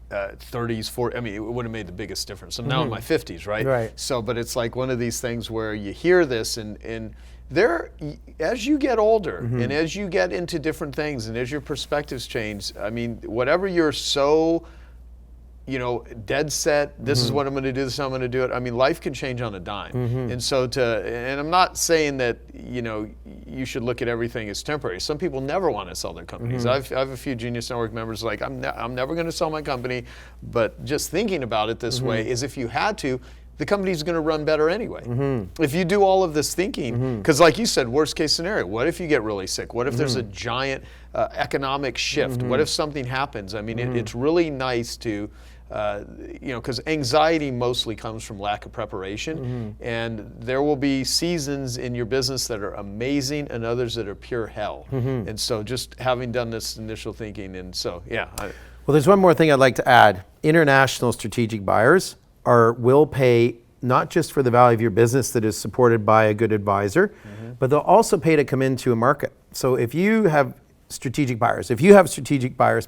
30s, 40s, I mean, it would have made the biggest difference. I'm now in my 50s, right? Right. So, but it's like one of these things where you hear this and there, as you get older and as you get into different things and as your perspectives change, I mean, whatever you're so, dead set, this is what I'm going to do, this is how I'm going to do it. I mean, life can change on a dime. And so and I'm not saying that, you should look at everything as temporary. Some people never want to sell their companies. I have a few Genius Network members like, I'm never going to sell my company, but just thinking about it this way is if you had to, the company's going to run better anyway. If you do all of this thinking, because like you said, worst case scenario, what if you get really sick? What if there's a giant economic shift? What if something happens? I mean, it's really nice to, because anxiety mostly comes from lack of preparation, and there will be seasons in your business that are amazing and others that are pure hell. And so just having done this initial thinking, and so, yeah. Well, there's one more thing I'd like to add. International strategic buyers will pay not just for the value of your business that is supported by a good advisor, but they'll also pay to come into a market. So if you have strategic buyers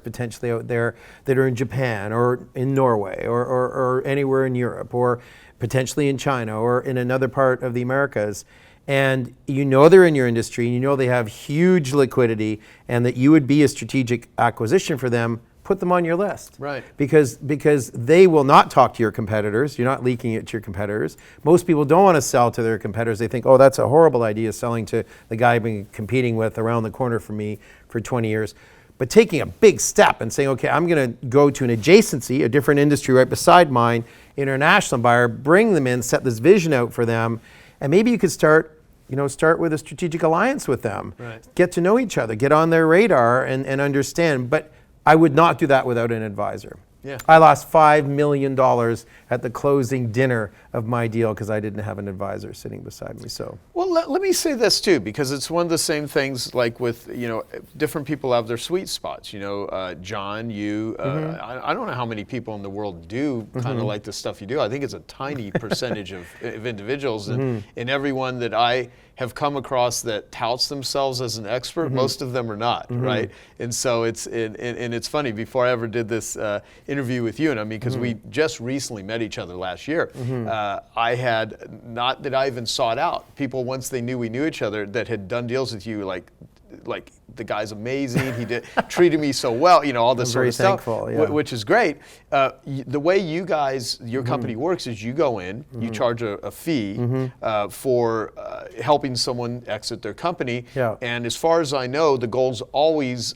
potentially out there that are in Japan or in Norway or anywhere in Europe or potentially in China or in another part of the Americas, and they're in your industry and they have huge liquidity and that you would be a strategic acquisition for them, put them on your list. Right. Because they will not talk to your competitors. You're not leaking it to your competitors. Most people don't want to sell to their competitors. They think, oh, that's a horrible idea, selling to the guy I've been competing with around the corner from me for 20 years. But taking a big step and saying, okay, I'm going to go to an adjacency, a different industry right beside mine, international buyer, bring them in, set this vision out for them, and maybe you could start with a strategic alliance with them. Right. Get to know each other, get on their radar and understand. But I would not do that without an advisor. Yeah. I lost $5 million at the closing dinner of my deal because I didn't have an advisor sitting beside me. So, well, let me say this too, because it's one of the same things. Like with different people have their sweet spots. John, you. I don't know how many people in the world do kind of like the stuff you do. I think it's a tiny percentage of individuals, and everyone that I have come across that touts themselves as an expert, most of them are not, right? And so it's funny. Before I ever did this interview with you, and I mean, because we just recently met each other last year, I had, not that I even sought out, people once they knew we knew each other that had done deals with you, like the guy's amazing, he treated me so well, all this sort of stuff, which is great. The way you guys, your company works is you go in, you charge a fee for helping someone exit their company, and as far as I know, the goal's always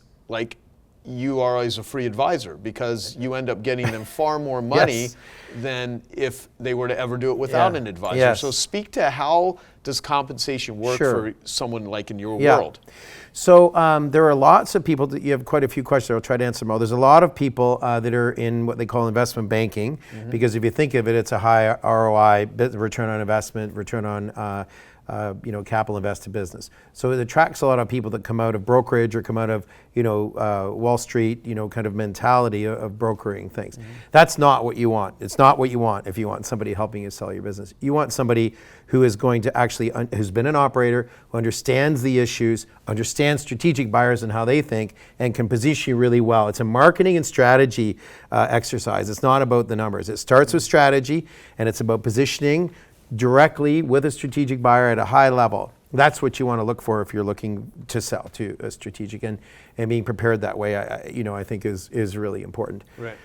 you are always a free advisor because you end up getting them far more money than if they were to ever do it without an advisor. So speak to how does compensation work for someone like in your world? So there are lots of people, you have quite a few questions, I'll try to answer them all. There's a lot of people that are in what they call investment banking, because if you think of it, it's a high ROI, return on investment, return on capital invested business. So it attracts a lot of people that come out of brokerage or come out of, Wall Street, kind of mentality of brokering things. That's not what you want. It's not what you want if you want somebody helping you sell your business. You want somebody who is going to actually, who's been an operator, who understands the issues, understands strategic buyers and how they think, and can position you really well. It's a marketing and strategy exercise. It's not about the numbers. It starts with strategy, and it's about positioning directly with a strategic buyer at a high level. That's what you want to look for if you're looking to sell to a strategic, and being prepared that way, I think is really important. Right.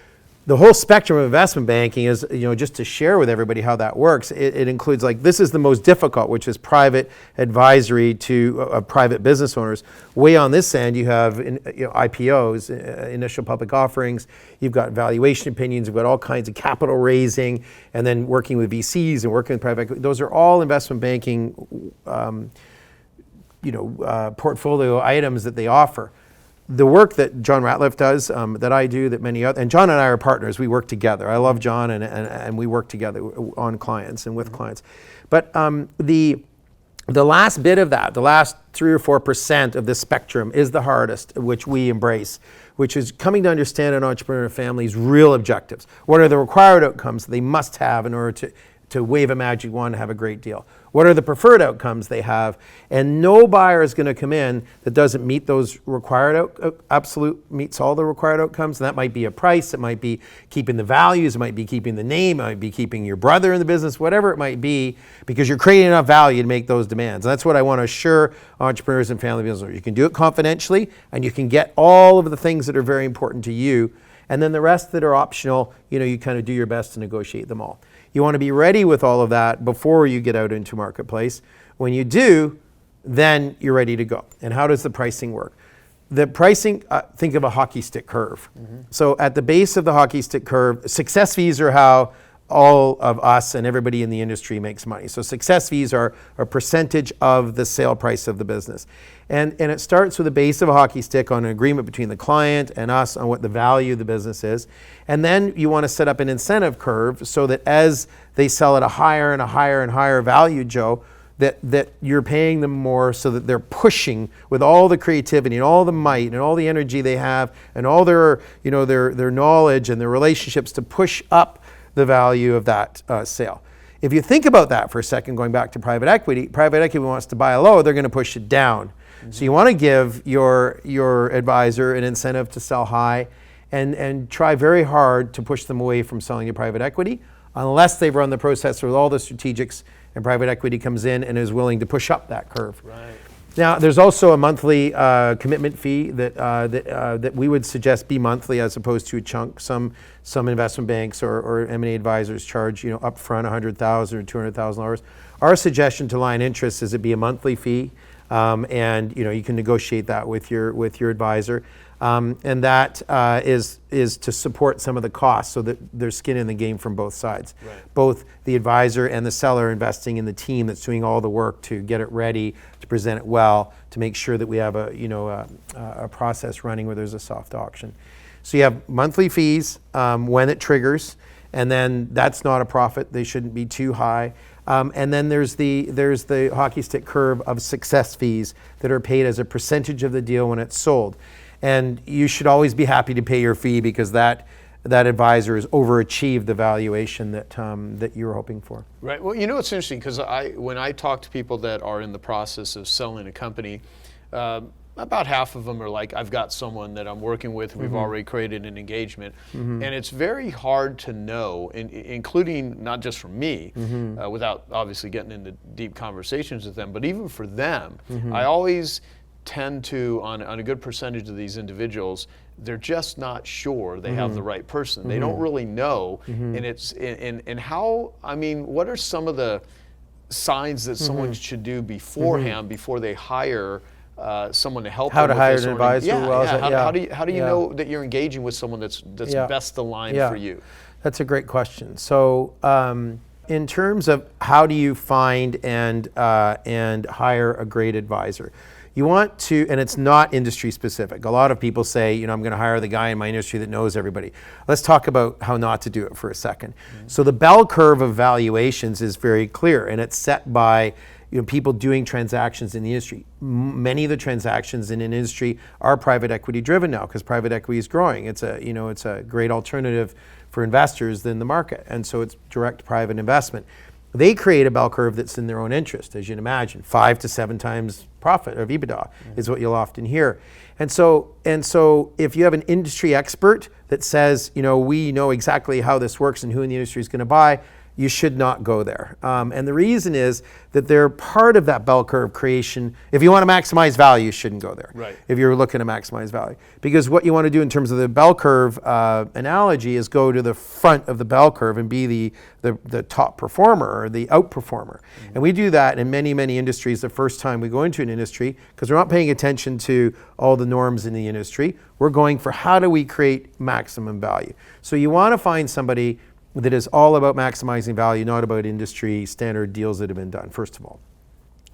The whole spectrum of investment banking is, just to share with everybody how that works, it includes, this is the most difficult, which is private advisory to private business owners. Way on this end, you have IPOs, initial public offerings, you've got valuation opinions, you've got all kinds of capital raising, and then working with VCs and working with private equity. Those are all investment banking portfolio items that they offer. The work that John Ratliff does, that I do, that many other, and John and I are partners. We work together. I love John, and we work together on clients and with clients. But the last bit of that, the last 3 or 4% of the spectrum is the hardest, which we embrace, which is coming to understand an entrepreneur family's real objectives. What are the required outcomes they must have in order to wave a magic wand and have a great deal. What are the preferred outcomes they have? And no buyer is going to come in that doesn't meet those required meets all the required outcomes. And that might be a price, it might be keeping the values, it might be keeping the name, it might be keeping your brother in the business, whatever it might be, because you're creating enough value to make those demands. And that's what I want to assure entrepreneurs and family business owners. You can do it confidentially, and you can get all of the things that are very important to you. And then the rest that are optional, you kind of do your best to negotiate them all. You want to be ready with all of that before you get out into marketplace. When you do, then you're ready to go. And how does the pricing work? The pricing, think of a hockey stick curve. So at the base of the hockey stick curve, success fees are how all of us and everybody in the industry makes money. So success fees are a percentage of the sale price of the business. And it starts with a base of a hockey stick on an agreement between the client and us on what the value of the business is. And then you want to set up an incentive curve so that as they sell at a higher and a higher and higher value, Joe, that you're paying them more so that they're pushing with all the creativity and all the might and all the energy they have and all their knowledge and their relationships to push up the value of that sale. If you think about that for a second, going back to private equity wants to buy low, they're going to push it down. So you want to give your advisor an incentive to sell high and try very hard to push them away from selling to private equity unless they've run the process with all the strategics and private equity comes in and is willing to push up that curve. Right. Now, there's also a monthly commitment fee that we would suggest be monthly as opposed to a chunk. Some investment banks or M&A advisors charge upfront $100,000 or $200,000. Our suggestion to line interest is it be a monthly fee. And you can negotiate that with your advisor, and that is to support some of the costs so that there's skin in the game from both sides. Right. Both the advisor and the seller investing in the team that's doing all the work to get it ready, to present it well, to make sure that we have a process running where there's a soft auction. So you have monthly fees when it triggers, and then that's not a profit. They shouldn't be too high. And then there's the hockey stick curve of success fees that are paid as a percentage of the deal when it's sold. And you should always be happy to pay your fee because that advisor has overachieved the valuation that you were hoping for. Right. Well, it's interesting because when I talk to people that are in the process of selling a company, about half of them are like, I've got someone that I'm working with, we've already created an engagement. And it's very hard to know, including not just for me, without obviously getting into deep conversations with them, but even for them, I always tend to, on a good percentage of these individuals, they're just not sure they have the right person. They don't really know. And it's, and how, what are some of the signs that someone should do beforehand, before they hire someone to help how them to hire this an advisor? How do you know that you're engaging with someone that's best aligned for you? That's a great question. So in terms of how do you find and hire a great advisor, you want to, and it's not industry specific. A lot of people say, I'm going to hire the guy in my industry that knows everybody. Let's talk about how not to do it for a second. So the bell curve of valuations is very clear, and it's set by people doing transactions in the industry. Many of the transactions in an industry are private equity driven now because private equity is growing. It's a great alternative for investors in the market, and so it's direct private investment. They create a bell curve that's in their own interest, as you'd imagine. 5 to 7 times profit of EBITDA is what you'll often hear. And so if you have an industry expert that says, we know exactly how this works and who in the industry is going to buy, you should not go there. And the reason is that they're part of that bell curve creation. If you want to maximize value, you shouldn't go there. Right. If you're looking to maximize value. Because what you want to do in terms of the bell curve analogy is go to the front of the bell curve and be the top performer or the outperformer. And we do that in many, many industries the first time we go into an industry because we're not paying attention to all the norms in the industry. We're going for how do we create maximum value. So you want to find somebody that is all about maximizing value, not about industry standard deals that have been done, first of all.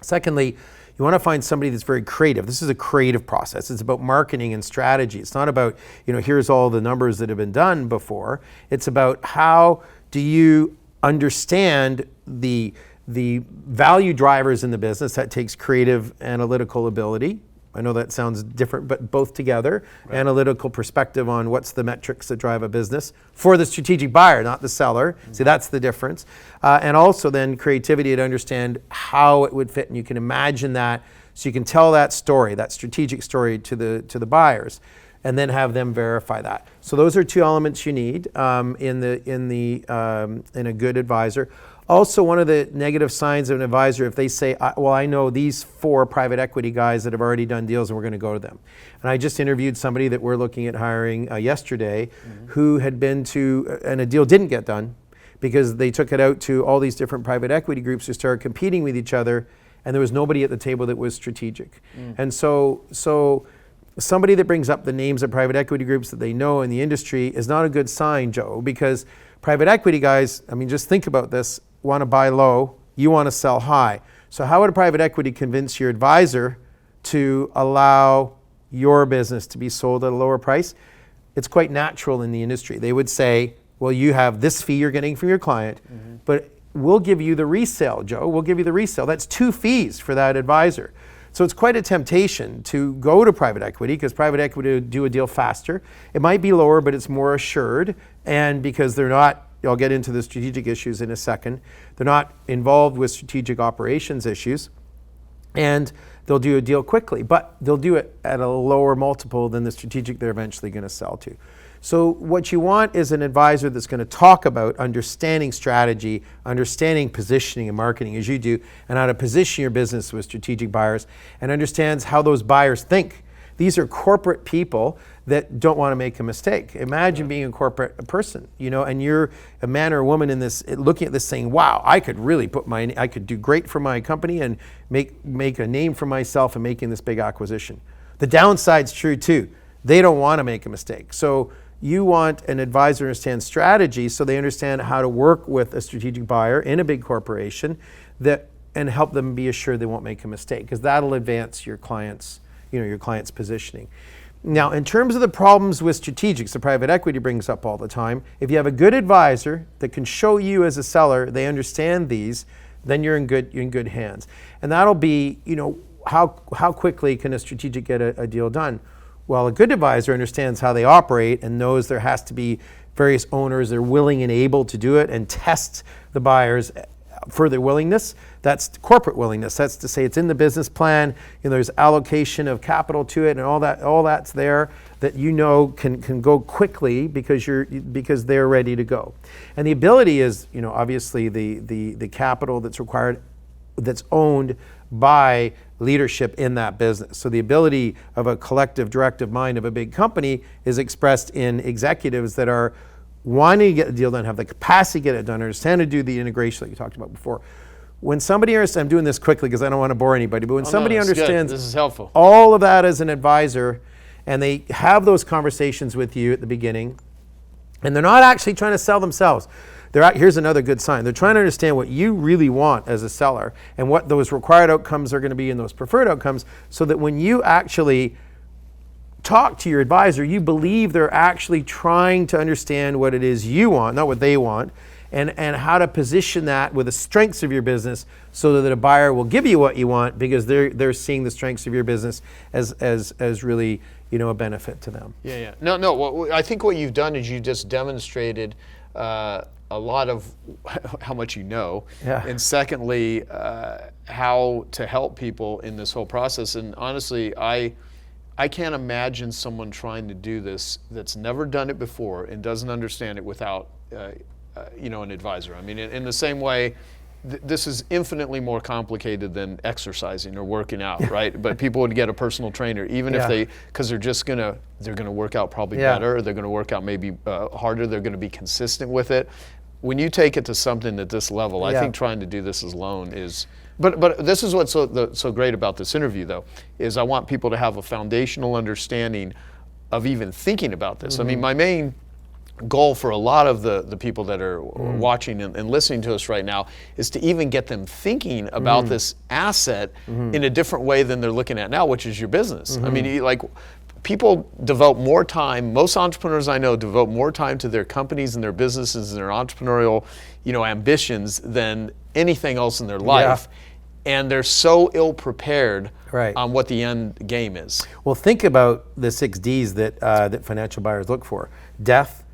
Secondly, you want to find somebody that's very creative. This is a creative process. It's about marketing and strategy. It's not about, here's all the numbers that have been done before. It's about how do you understand the value drivers in the business. That takes creative analytical ability. I know that sounds different, but both together. Right. Analytical perspective on what's the metrics that drive a business for the strategic buyer, not the seller. Mm-hmm. See, that's the difference. And also then creativity to understand how it would fit, and you can imagine that, so you can tell that story, that strategic story to the buyers, and then have them verify that. So those are two elements you need in a good advisor. Also, one of the negative signs of an advisor, if they say, well, I know these 4 private equity guys that have already done deals and we're going to go to them. And I just interviewed somebody that we're looking at hiring yesterday, mm-hmm. who had been to, and a deal didn't get done because they took it out to all these different private equity groups who started competing with each other, and there was nobody at the table that was strategic. Mm. And so somebody that brings up the names of private equity groups that they know in the industry is not a good sign, Joe, because private equity guys, I mean, just think about this, want to buy low, you want to sell high. So how would a private equity convince your advisor to allow your business to be sold at a lower price? It's quite natural in the industry. They would say, well, you have this fee you're getting from your client, mm-hmm. but we'll give you the resale, Joe. We'll give you the resale. That's 2 fees for that advisor. So it's quite a temptation to go to private equity, because private equity will do a deal faster. It might be lower, but it's more assured. And because they're not, I'll get into the strategic issues in a second, they're not involved with strategic operations issues. And they'll do a deal quickly, but they'll do it at a lower multiple than the strategic they're eventually going to sell to. So what you want is an advisor that's going to talk about understanding strategy, understanding positioning and marketing as you do, and how to position your business with strategic buyers, and understands how those buyers think. These are corporate people that don't want to make a mistake. Imagine being a corporate person, and you're a man or a woman in this, looking at this saying, wow, I could really I could do great for my company and make a name for myself in making this big acquisition. The downside's true too. They don't want to make a mistake. So you want an advisor to understand strategy, so they understand how to work with a strategic buyer in a big corporation and help them be assured they won't make a mistake, because that'll advance your client's positioning. Now, in terms of the problems with strategics, the private equity brings up all the time, if you have a good advisor that can show you as a seller they understand these, then you're in good hands. And that'll be, how quickly can a strategic get a deal done? Well, a good advisor understands how they operate and knows there has to be various owners that are willing and able to do it, and test the buyers for their willingness. That's corporate willingness. That's to say it's in the business plan, there's allocation of capital to it, and all that's there that can go quickly because they're ready to go. And the ability is, obviously the capital that's required, that's owned by leadership in that business. So the ability of a collective directive mind of a big company is expressed in executives that are wanting to get the deal done, have the capacity to get it done, understand to do the integration that you talked about before. When somebody understands, I'm doing this quickly because I don't want to bore anybody, but when somebody understands this is helpful. All of that as an advisor, and they have those conversations with you at the beginning, and they're not actually trying to sell themselves. Here's another good sign. They're trying to understand what you really want as a seller and what those required outcomes are going to be and those preferred outcomes, so that when you actually talk to your advisor, you believe they're actually trying to understand what it is you want, not what they want, and how to position that with the strengths of your business so that a buyer will give you what you want, because they're seeing the strengths of your business as really a benefit to them. Yeah. No. Well, I think what you've done is you just demonstrated a lot of how much you know, yeah. And secondly, how to help people in this whole process. And honestly, I can't imagine someone trying to do this that's never done it before and doesn't understand it without an advisor. I mean, in the same way, this is infinitely more complicated than exercising or working out, right? But people would get a personal trainer, even if because they're gonna work out probably better, or they're gonna work out maybe harder, they're gonna be consistent with it. When you take it to something at this level, I think trying to do this alone is, but this is what's so great about this interview though, is I want people to have a foundational understanding of even thinking about this. Mm-hmm. I mean, my main goal for a lot of the people that are watching and listening to us right now is to even get them thinking about this asset in a different way than they're looking at now, which is your business. I mean, people devote more time, most entrepreneurs I know devote more time to their companies and their businesses and their entrepreneurial, ambitions than anything else in their life. and they're so ill prepared Right. on what the end game is. Well, think about the 6 Ds that financial buyers look for: death,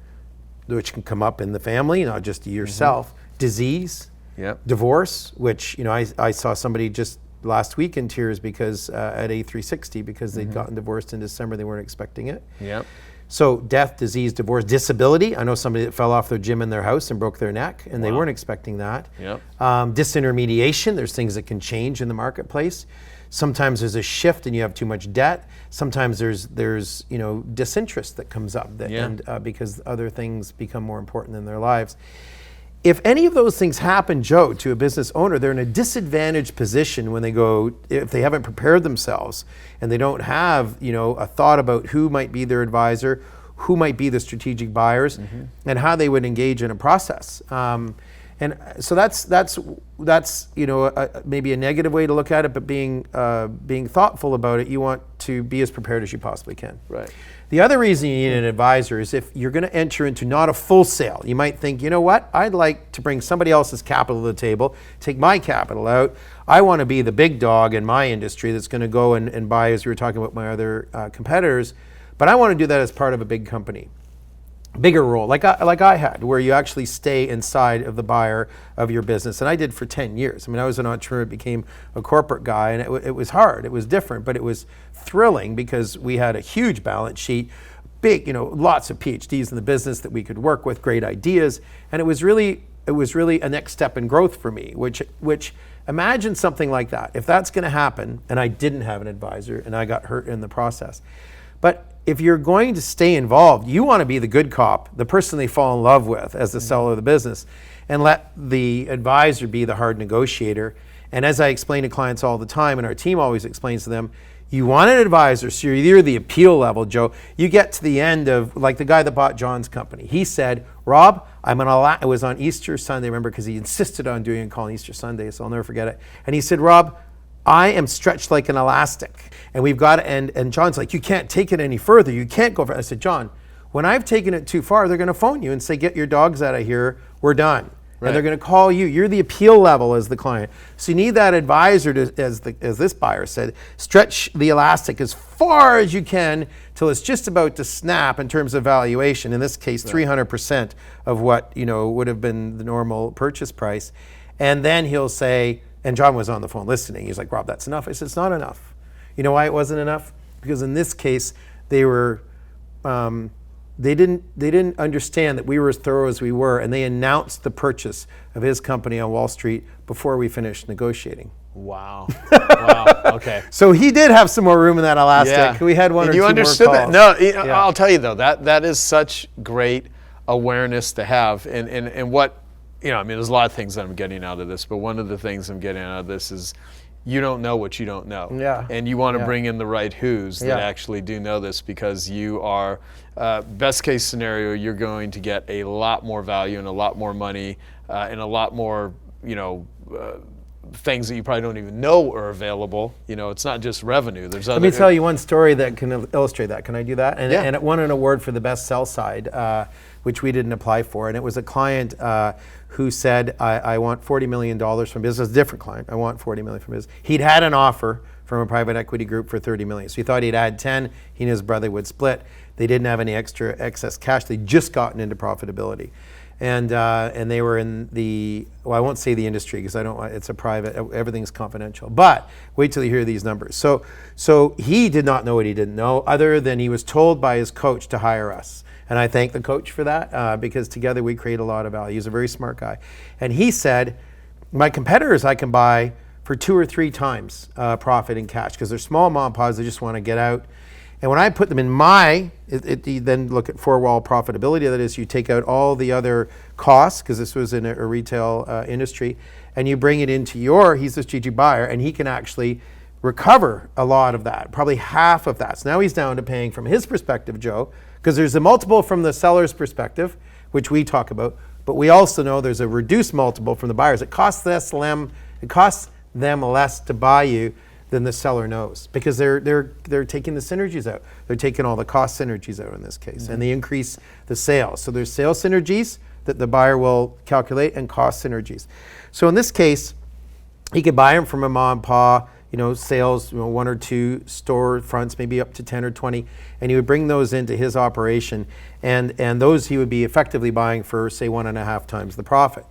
which can come up in the family, not just yourself; disease, Yep. divorce, which I saw somebody just last week in tears because at A360 because they'd gotten divorced in December, they weren't expecting it. Yep. So death, disease, divorce, disability. I know somebody that fell off their gym in their house and broke their neck, and they weren't expecting that. Yep. Disintermediation. There's things that can change in the marketplace. Sometimes there's a shift and you have too much debt. Sometimes there's disinterest that comes up and because other things become more important in their lives. If any of those things happen, Joe, to a business owner, they're in a disadvantaged position when if they haven't prepared themselves and they don't have, a thought about who might be their advisor, who might be the strategic buyers, and how they would engage in a process. And so that's maybe a negative way to look at it, but being thoughtful about it, you want to be as prepared as you possibly can. Right. The other reason you need an advisor is if you're going to enter into not a full sale. You might think, you know what, I'd like to bring somebody else's capital to the table, take my capital out. I want to be the big dog in my industry that's going to go and buy, as we were talking about my other competitors, but I want to do that as part of a big company. Bigger role, like I had, where you actually stay inside of the buyer of your business. And I did for 10 years. I mean, I was an entrepreneur, became a corporate guy, and it was hard. It was different, but it was thrilling because we had a huge balance sheet, big, lots of PhDs in the business that we could work with, great ideas. And it was really a next step in growth for me, which imagine something like that. If that's going to happen, and I didn't have an advisor and I got hurt in the process. But if you're going to stay involved, you want to be the good cop, the person they fall in love with as the seller of the business, and let the advisor be the hard negotiator. And as I explain to clients all the time, and our team always explains to them, you want an advisor, so you're the appeal level, Joe. You get to the end of, like the guy that bought John's company. He said, Rob, it was on Easter Sunday, remember, because he insisted on doing and calling Easter Sunday, so I'll never forget it. And he said, Rob, I am stretched like an elastic, and we've got to end. And John's like, you can't take it any further. You can't go further. I said, John, when I've taken it too far, they're going to phone you and say, get your dogs out of here. We're done. Right. And they're going to call you. You're the appeal level as the client. So you need that advisor to, as this buyer said, stretch the elastic as far as you can till it's just about to snap in terms of valuation. In this case, 300% of what would have been the normal purchase price. And then he'll say, and John was on the phone listening. He's like, Rob, that's enough. I said, it's not enough. You know why it wasn't enough? Because in this case, they didn't understand that we were as thorough as we were, and they announced the purchase of his company on Wall Street before we finished negotiating. Wow. Wow. Okay. So he did have some more room in that elastic. Yeah. We had one and or you two understood more calls. that. No, I'll tell you though, that is such great awareness to have, and what. There's a lot of things that I'm getting out of this, but one of the things I'm getting out of this is you don't know what you don't know. Yeah. And you want to bring in the right who's that actually do know this, because you are, best case scenario, you're going to get a lot more value and a lot more money and a lot more, things that you probably don't even know are available. It's not just revenue. There's other. Let me tell you one story that can illustrate that. Can I do that? And, Yeah. and it won an award for the best sell side, which we didn't apply for. And it was a client who said, I want $40 million from business. A different client. I want $40 million from business. He'd had an offer from a private equity group for $30 million. So he thought he'd add 10. He and his brother would split. They didn't have any extra excess cash. They'd just gotten into profitability. And they were in I won't say the industry because it's a private, everything's confidential, but wait till you hear these numbers. So he did not know what he didn't know, other than he was told by his coach to hire us. And I thank the coach for that because together we create a lot of value. He's a very smart guy. And he said, my competitors I can buy for 2 or 3 times profit in cash because they're small mom and pops, they just want to get out. And when I put them in you then look at 4-wall profitability, that is, you take out all the other costs, because this was in a retail industry, and you bring it into he's the strategic buyer, and he can actually recover a lot of that, probably half of that. So now he's down to paying from his perspective, Joe, because there's a multiple from the seller's perspective, which we talk about, but we also know there's a reduced multiple from the buyers. It costs them less to buy you than the seller knows, because they're taking the synergies out. They're taking all the cost synergies out in this case, and they increase the sales. So there's sales synergies that the buyer will calculate and cost synergies. So in this case, He could buy them from a mom and pa, sales, one or two store fronts, maybe up to 10 or 20, and he would bring those into his operation, and those he would be effectively buying for, say, 1.5 times the profit.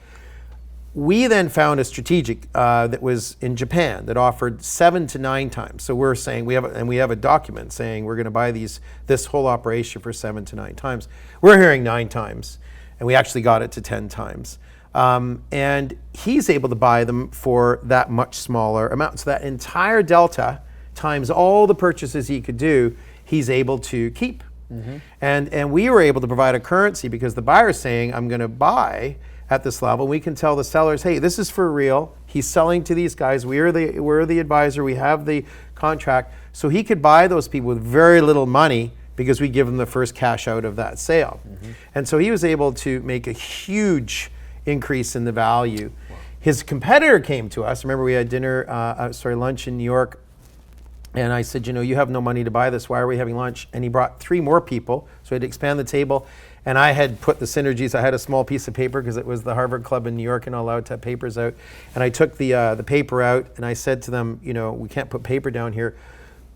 We then found a strategic that was in Japan that offered 7 to 9 times. So we're saying we have a document saying we're going to buy this whole operation for 7 to 9 times. We're hearing 9 times, and we actually got it to 10 times. And he's able to buy them for that much smaller amount. So that entire delta times all the purchases he could do, he's able to keep. Mm-hmm. And we were able to provide a currency because the buyer's saying, I'm going to buy at this level. We can tell the sellers, hey, this is for real. He's selling to these guys. We're the advisor. We have the contract. So he could buy those people with very little money because we give him the first cash out of that sale. Mm-hmm. And so he was able to make a huge increase in the value. Wow. His competitor came to us. Remember, we had lunch in New York. And I said, you have no money to buy this. Why are we having lunch? And he brought 3 more people. So he had to expand the table. And I had put the synergies. I had a small piece of paper because it was the Harvard Club in New York and not allowed to have papers out. And I took the paper out and I said to them, we can't put paper down here,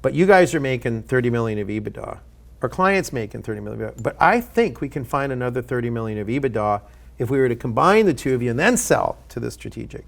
but you guys are making 30 million of EBITDA. Our client's making 30 million of EBITDA. But I think we can find another 30 million of EBITDA if we were to combine the two of you and then sell to the strategic.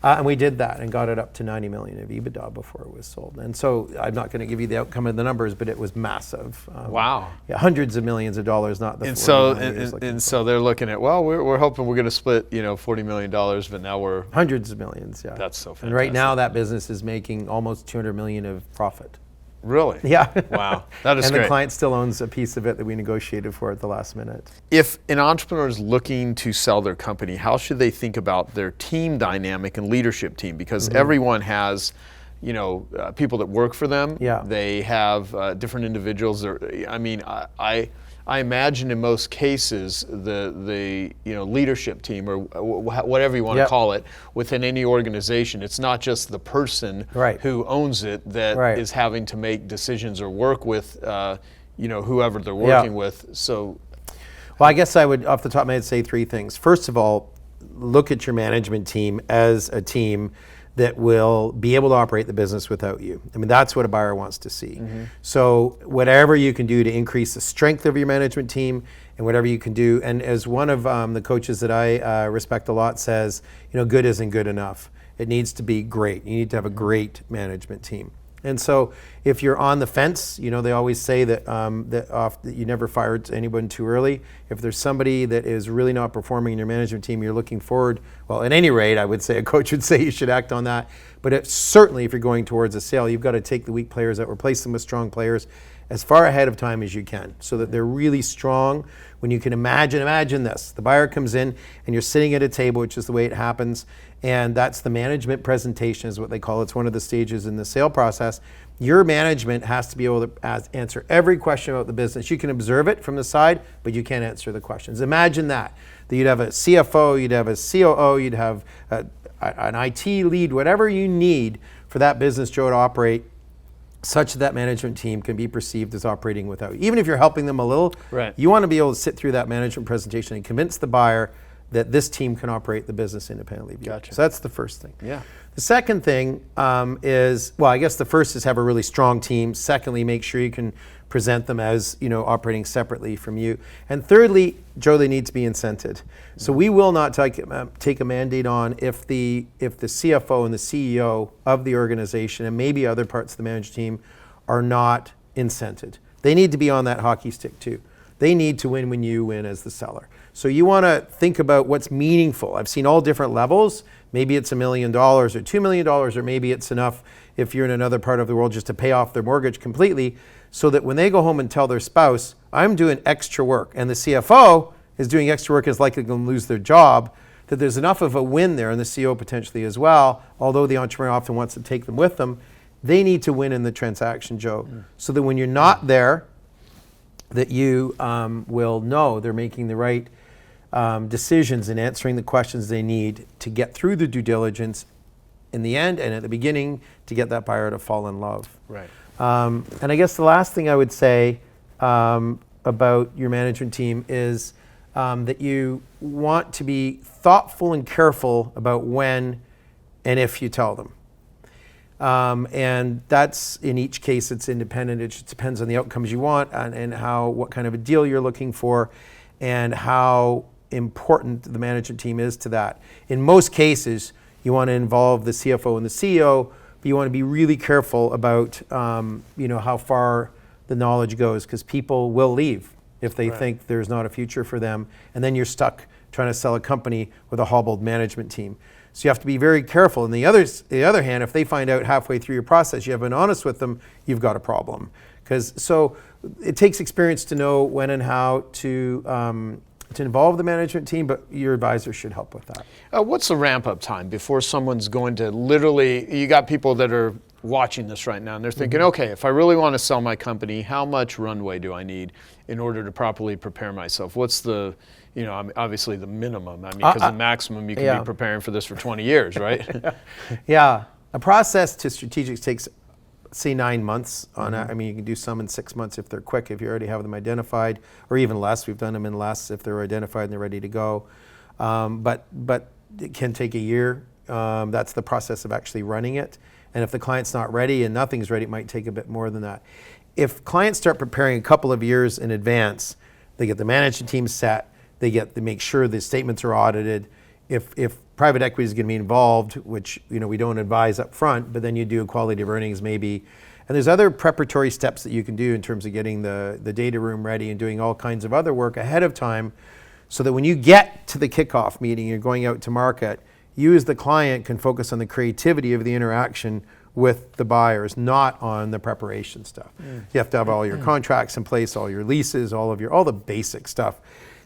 And we did that and got it up to 90 million of EBITDA before it was sold. And so I'm not going to give you the outcome of the numbers, but it was massive. Wow. Yeah, hundreds of millions of dollars, not the. So they're looking at, well, we're hoping we're going to split, $40 million, but now we're hundreds of millions. Yeah. That's so fantastic. And right now that business is making almost 200 million of profit. Really? Yeah. Wow. That is and great. The client still owns a piece of it that we negotiated for at the last minute. If an entrepreneur is looking to sell their company, how should they think about their team dynamic and leadership team? Because everyone has, people that work for them. Yeah. They have different individuals. I imagine in most cases the leadership team or whatever you want to call it within any organization, it's not just the person who owns it that is having to make decisions or work with whoever they're working with. So, well, I guess I would off the top of my head say 3 things. First of all, look at your management team as a team that will be able to operate the business without you. I mean, that's what a buyer wants to see. Mm-hmm. So whatever you can do to increase the strength of your management team and whatever you can do, and as one of the coaches that I respect a lot says, good isn't good enough. It needs to be great. You need to have a great management team. And so if you're on the fence, they always say that that you never fired anyone too early. If there's somebody that is really not performing in your management team, you're looking forward, well, at any rate, I would say a coach would say you should act on that. But certainly if you're going towards a sale, you've got to take the weak players out, replace them with strong players as far ahead of time as you can so that they're really strong. When you can imagine this, the buyer comes in and you're sitting at a table, which is the way it happens, and that's the management presentation is what they call it. It's one of the stages in the sale process. Your management has to be able to answer every question about the business. You can observe it from the side, but you can't answer the questions. Imagine that you'd have a CFO, you'd have a COO, you'd have an IT lead, whatever you need for that business, Joe, to operate such that management team can be perceived as operating without you. Even if you're helping them a little, you want to be able to sit through that management presentation and convince the buyer that this team can operate the business independently. Gotcha. So that's the first thing. Yeah. The second thing is, well, I guess the first is have a really strong team. Secondly, make sure you can present them as operating separately from you. And thirdly, Joe, they need to be incented. So we will not take a mandate on if the CFO and the CEO of the organization and maybe other parts of the management team are not incented. They need to be on that hockey stick too. They need to win when you win as the seller. So you want to think about what's meaningful. I've seen all different levels. Maybe it's $1 million or $2 million, or maybe it's enough if you're in another part of the world just to pay off their mortgage completely, so that when they go home and tell their spouse, I'm doing extra work, and the CFO is doing extra work, is likely going to lose their job, that there's enough of a win there, and the CEO potentially as well, although the entrepreneur often wants to take them with them. They need to win in the transaction, Joe, so that when you're not there, that you will know they're making the right decisions and answering the questions they need to get through the due diligence in the end and at the beginning to get that buyer to fall in love. Right. And I guess the last thing I would say about your management team is that you want to be thoughtful and careful about when and if you tell them. And that's, in each case, it's independent. It just depends on the outcomes you want and what kind of a deal you're looking for and how important the management team is to that. In most cases, you want to involve the CFO and the CEO, but you want to be really careful about how far the knowledge goes, because people will leave if they think there's not a future for them, and then you're stuck trying to sell a company with a hobbled management team. So you have to be very careful. And the other hand, if they find out halfway through your process you have been honest with them, you've got a problem. So it takes experience to know when and how to involve the management team, but your advisor should help with that. What's the ramp-up time before someone's going to literally, you got people that are watching this right now and they're thinking, okay, if I really want to sell my company, how much runway do I need in order to properly prepare myself? What's the, obviously the minimum? I mean, because the maximum you can be preparing for this for 20 years, right? Yeah, a process to strategics takes, say, 9 months on it. I mean, you can do some in 6 months if they're quick, if you already have them identified, or even less. We've done them in less if they're identified and they're ready to go. But it can take a year. That's the process of actually running it. And if the client's not ready and nothing's ready, it might take a bit more than that. If clients start preparing a couple of years in advance, they get the management team set, they make sure the statements are audited. If private equity is going to be involved, which we don't advise up front, but then you do a quality of earnings maybe. And there's other preparatory steps that you can do in terms of getting the data room ready and doing all kinds of other work ahead of time, so that when you get to the kickoff meeting, you're going out to market, you as the client can focus on the creativity of the interaction with the buyers, not on the preparation stuff. You have to have all your contracts in place, all your leases, all the basic stuff.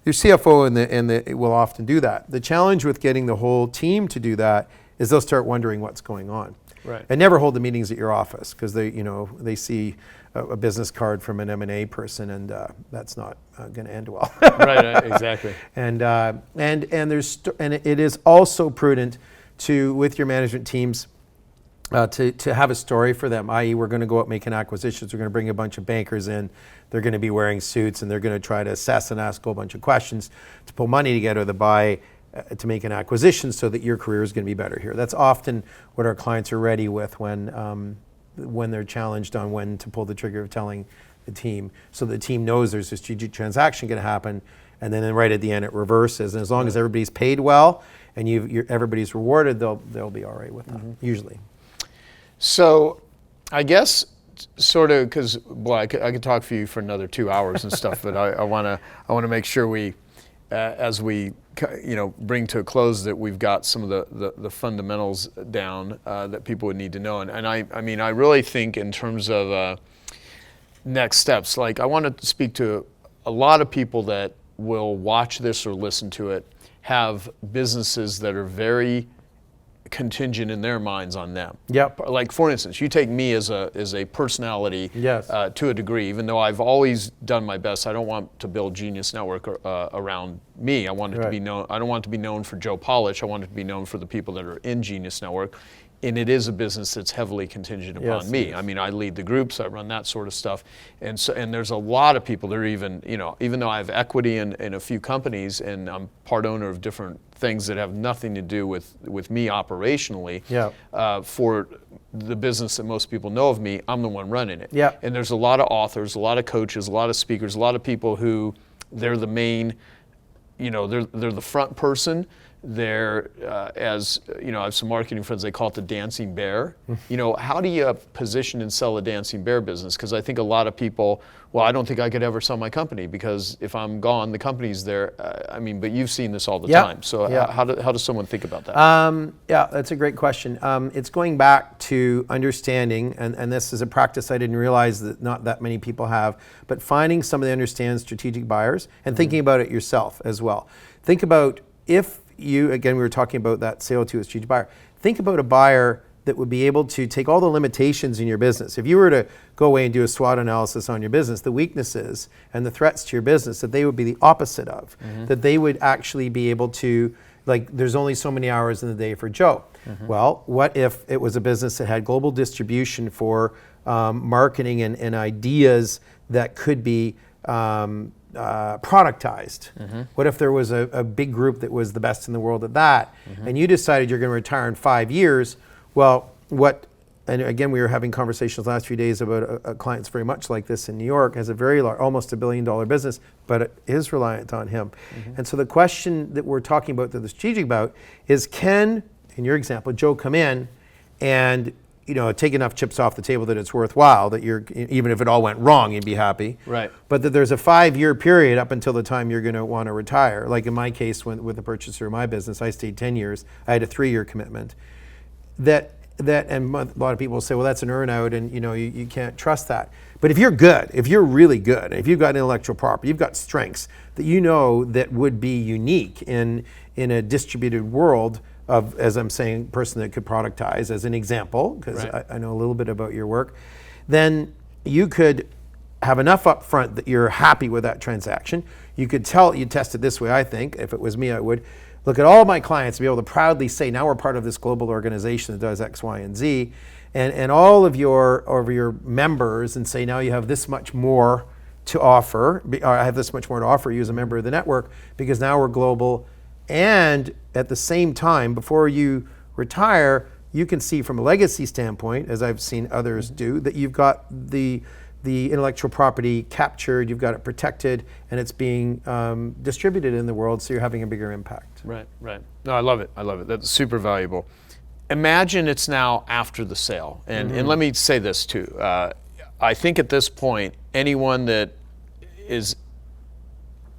Your CFO will often do that. The challenge with getting the whole team to do that is they'll start wondering what's going on. Right. And never hold the meetings at your office, because they see a business card from an M&A person, and that's not going to end well. Right, exactly. And it is also prudent with your management teams to have a story for them, i.e. we're going to go out making acquisitions, we're going to bring a bunch of bankers in, they're going to be wearing suits, and they're going to try to assess and ask a whole bunch of questions to pull money together to buy, to make an acquisition so that your career is going to be better here. That's often what our clients are ready with when they're challenged on when to pull the trigger of telling the team, so the team knows there's a strategic transaction going to happen, and then right at the end it reverses. And as long as everybody's paid well and everybody's rewarded, they'll be all right with that, usually. So I guess sort of, because I could talk for you for another 2 hours and stuff, but I want to make sure we, as we bring to a close, that we've got some of the fundamentals down that people would need to know. And I mean, I really think in terms of next steps, like I want to speak to a lot of people that will watch this or listen to it, have businesses that are very contingent in their minds on them. Yep. Like, for instance, you take me as a personality. Yes. To a degree, even though I've always done my best. I don't want to build Genius Network around me. I want it to be known. I don't want it to be known for Joe Polish. I want it to be known for the people that are in Genius Network. And it is a business that's heavily contingent upon me. I mean, I lead the groups, I run that sort of stuff. And there's a lot of people that are even though I have equity in a few companies and I'm part owner of different things that have nothing to do with me operationally, for the business that most people know of me, I'm the one running it. Yeah. And there's a lot of authors, a lot of coaches, a lot of speakers, a lot of people who they're the main, they're the front person. They're, as I have some marketing friends, they call it the dancing bear. How do you position and sell a dancing bear business? Because I think a lot of people, I don't think I could ever sell my company, because if I'm gone, the company's there. But you've seen this all the time. So how does someone think about that? That's a great question. It's going back to understanding, and this is a practice I didn't realize that not that many people have, but finding somebody that understands strategic buyers and thinking about it yourself as well. Think about we were talking about that sale to a strategic buyer. Think about a buyer that would be able to take all the limitations in your business. If you were to go away and do a SWOT analysis on your business, the weaknesses and the threats to your business, that they would be the opposite of. That they would actually be able to, like, there's only so many hours in the day for Joe. Well, what if it was a business that had global distribution for marketing and ideas that could be productized? What if there was a big group that was the best in the world at that, and you decided you're going to retire in 5 years? Well, and again, we were having conversations the last few days about a client that's very much like this in New York, has a very large, almost $1 billion business, but it is reliant on him. And so the question that we're talking about, that the strategic about, is can, in your example, Joe come in and take enough chips off the table that it's worthwhile, that you're, even if it all went wrong, you'd be happy. Right. But that there's a 5-year period up until the time you're going to want to retire. Like in my case, with the purchaser of my business, I stayed 10 years. I had a 3-year commitment. And a lot of people will say, well, that's an earn-out, and you can't trust that. But if you're good, if you're really good, if you've got intellectual property, you've got strengths that that would be unique in a distributed world of, as I'm saying, person that could productize, as an example, because I know a little bit about your work, then you could have enough up front that you're happy with that transaction. You could test it this way, I think. If it was me, I would look at all my clients and be able to proudly say, now we're part of this global organization that does X, Y, and Z, and all of your members, and say, now you have this much more to offer, or I have this much more to offer you as a member of the network, because now we're global. And at the same time, before you retire, you can see from a legacy standpoint, as I've seen others do, that you've got the intellectual property captured, you've got it protected, and it's being distributed in the world, so you're having a bigger impact. Right. No, I love it. That's super valuable. Imagine it's now after the sale. And let me say this too. I think at this point, anyone that is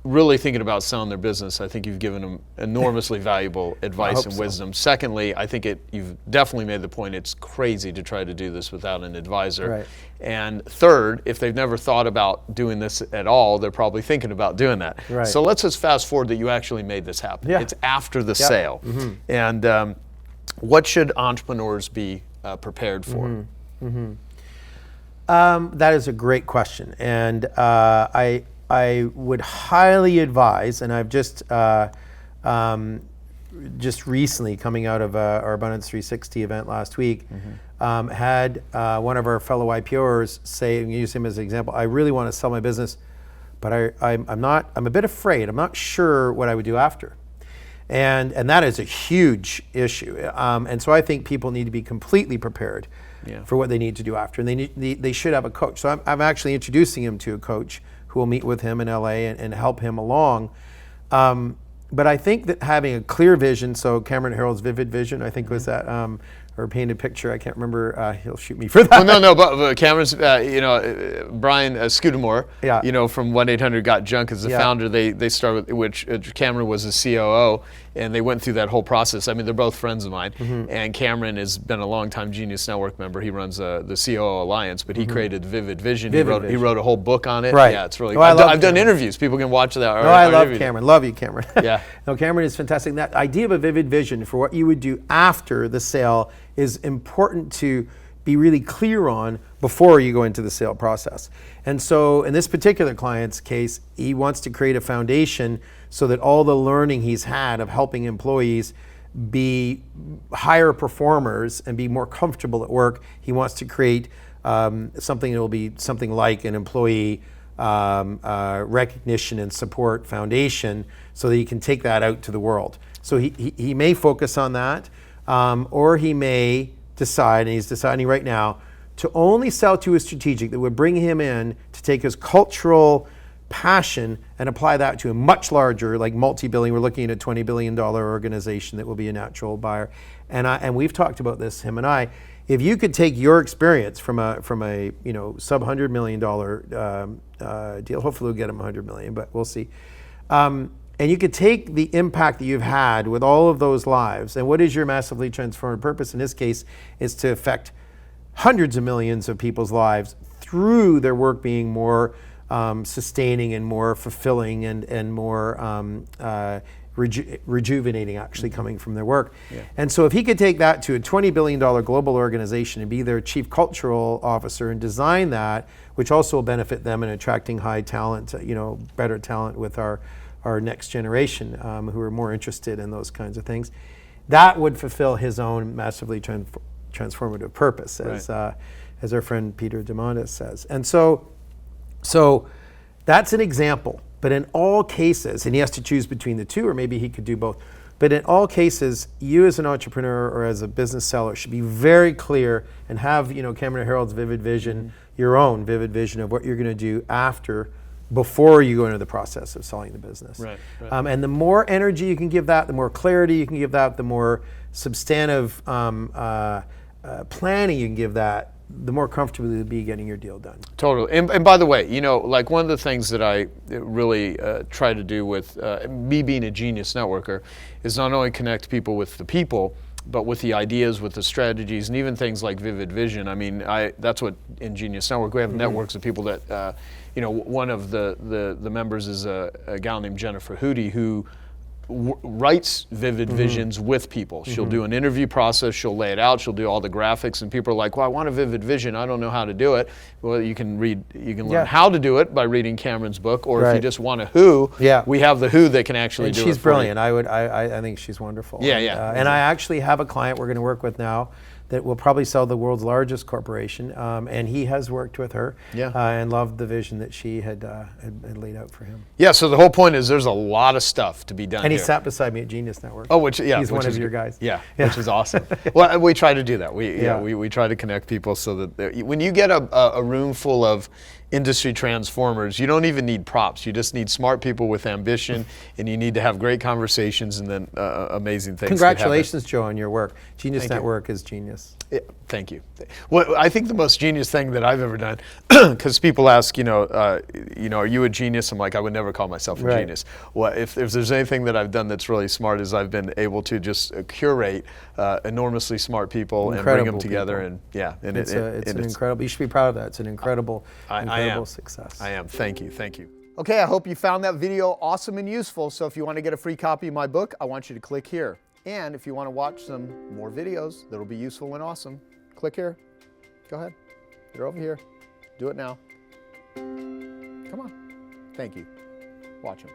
really thinking about selling their business, I think you've given them enormously valuable advice and wisdom. Secondly, I think you've definitely made the point it's crazy to try to do this without an advisor. Right. And third, if they've never thought about doing this at all, they're probably thinking about doing that. Right. So let's just fast forward that you actually made this happen. Yeah. It's after the sale. And what should entrepreneurs be prepared for? That is a great question, and I would highly advise, and I've just recently, coming out of our Abundance 360 event last week, had one of our fellow IPOers say, and use him as an example, I really want to sell my business, but I'm a bit afraid. I'm not sure what I would do after. And that is a huge issue. And so I think people need to be completely prepared for what they need to do after. And they should have a coach. So I'm actually introducing him to a coach who will meet with him in LA and help him along. But I think that having a clear vision, so Cameron Harrell's vivid vision, I think was that, or painted picture, I can't rember, he'll shoot me for that. Well, no, but Cameron's, Brian Scudamore, from 1-800-GOT-JUNK is the founder. They started with, which Cameron was the COO, and they went through that whole process. I mean, they're both friends of mine, and Cameron has been a longtime Genius Network member. He runs the COO Alliance, but he created Vivid Vision. He wrote a whole book on it. Right. Yeah, it's really good. I've done interviews. People can watch that. I love Cameron. Love you, Cameron. Yeah. No, Cameron is fantastic. That idea of a vivid vision for what you would do after the sale is important to be really clear on before you go into the sale process. And so in this particular client's case, he wants to create a foundation so that all the learning he's had of helping employees be higher performers and be more comfortable at work, he wants to create something that will be something like an employee recognition and support foundation, so that he can take that out to the world. So he may focus on that, or he may decide, and he's deciding right now, to only sell to a strategic that would bring him in to take his cultural passion and apply that to a much larger, like multi-billion, we're looking at a $20 billion organization that will be a natural buyer. And we've talked about this, him and I. If you could take your experience from a sub $100 million deal, hopefully we'll get him $100 million, but we'll see. And you could take the impact that you've had with all of those lives, and what is your massively transformed purpose? In this case, is to affect hundreds of millions of people's lives through their work being more sustaining and more fulfilling and more rejuvenating, actually, coming from their work. Yeah. And so if he could take that to a $20 billion global organization and be their chief cultural officer and design that, which also will benefit them in attracting high talent, better talent with our next generation who are more interested in those kinds of things, that would fulfill his own massively transformative purpose, as our friend Peter Diamandis says. And so that's an example But in all cases, and he has to choose between the two, or maybe he could do both. But in all cases, you as an entrepreneur or as a business seller should be very clear and have, Cameron Harold's vivid vision, your own vivid vision of what you're going to do before you go into the process of selling the business. Right. And the more energy you can give that, the more clarity you can give that, the more substantive planning you can give that, the more comfortable you'll be getting your deal done. Totally. And by the way, like one of the things that I really try to do with me being a genius networker is not only connect people with the people, but with the ideas, with the strategies, and even things like vivid vision. I mean, that's what in Genius Network, we have networks of people that, one of the members is a gal named Jennifer Hootie who writes vivid visions with people. She'll do an interview process, she'll lay it out, she'll do all the graphics, and people are like, well, I want a vivid vision, I don't know how to do it. Well, you can learn how to do it by reading Cameron's book, or if you just want a who, we have the who that can actually do it. She's brilliant. I think she's wonderful. And I actually have a client we're going to work with now that will probably sell the world's largest corporation, and he has worked with her and loved the vision that she had laid out for him. Yeah, so the whole point is there's a lot of stuff to be done And he here. sat beside me at Genius Network. Oh, he's one of your guys. Yeah, which is awesome. Well, we try to do that. We try to connect people so that when you get a room full of industry transformers, you don't even need props. You just need smart people with ambition, and you need to have great conversations, and then amazing things. Congratulations, Joe, on your work. Genius Network is genius. Yeah, thank you. Well, I think the most genius thing that I've ever done, because people ask, are you a genius? I'm like, I would never call myself a genius. Well, if there's anything that I've done that's really smart, is I've been able to just curate enormously smart people and bring them together. People. And it's an incredible. You should be proud of that. It's an incredible success. I am. Thank you. Okay, I hope you found that video awesome and useful. So if you want to get a free copy of my book, I want you to click here. And if you want to watch some more videos that'll be useful and awesome, click here. Go ahead. They're over here. Do it now. Come on. Thank you. Watch them.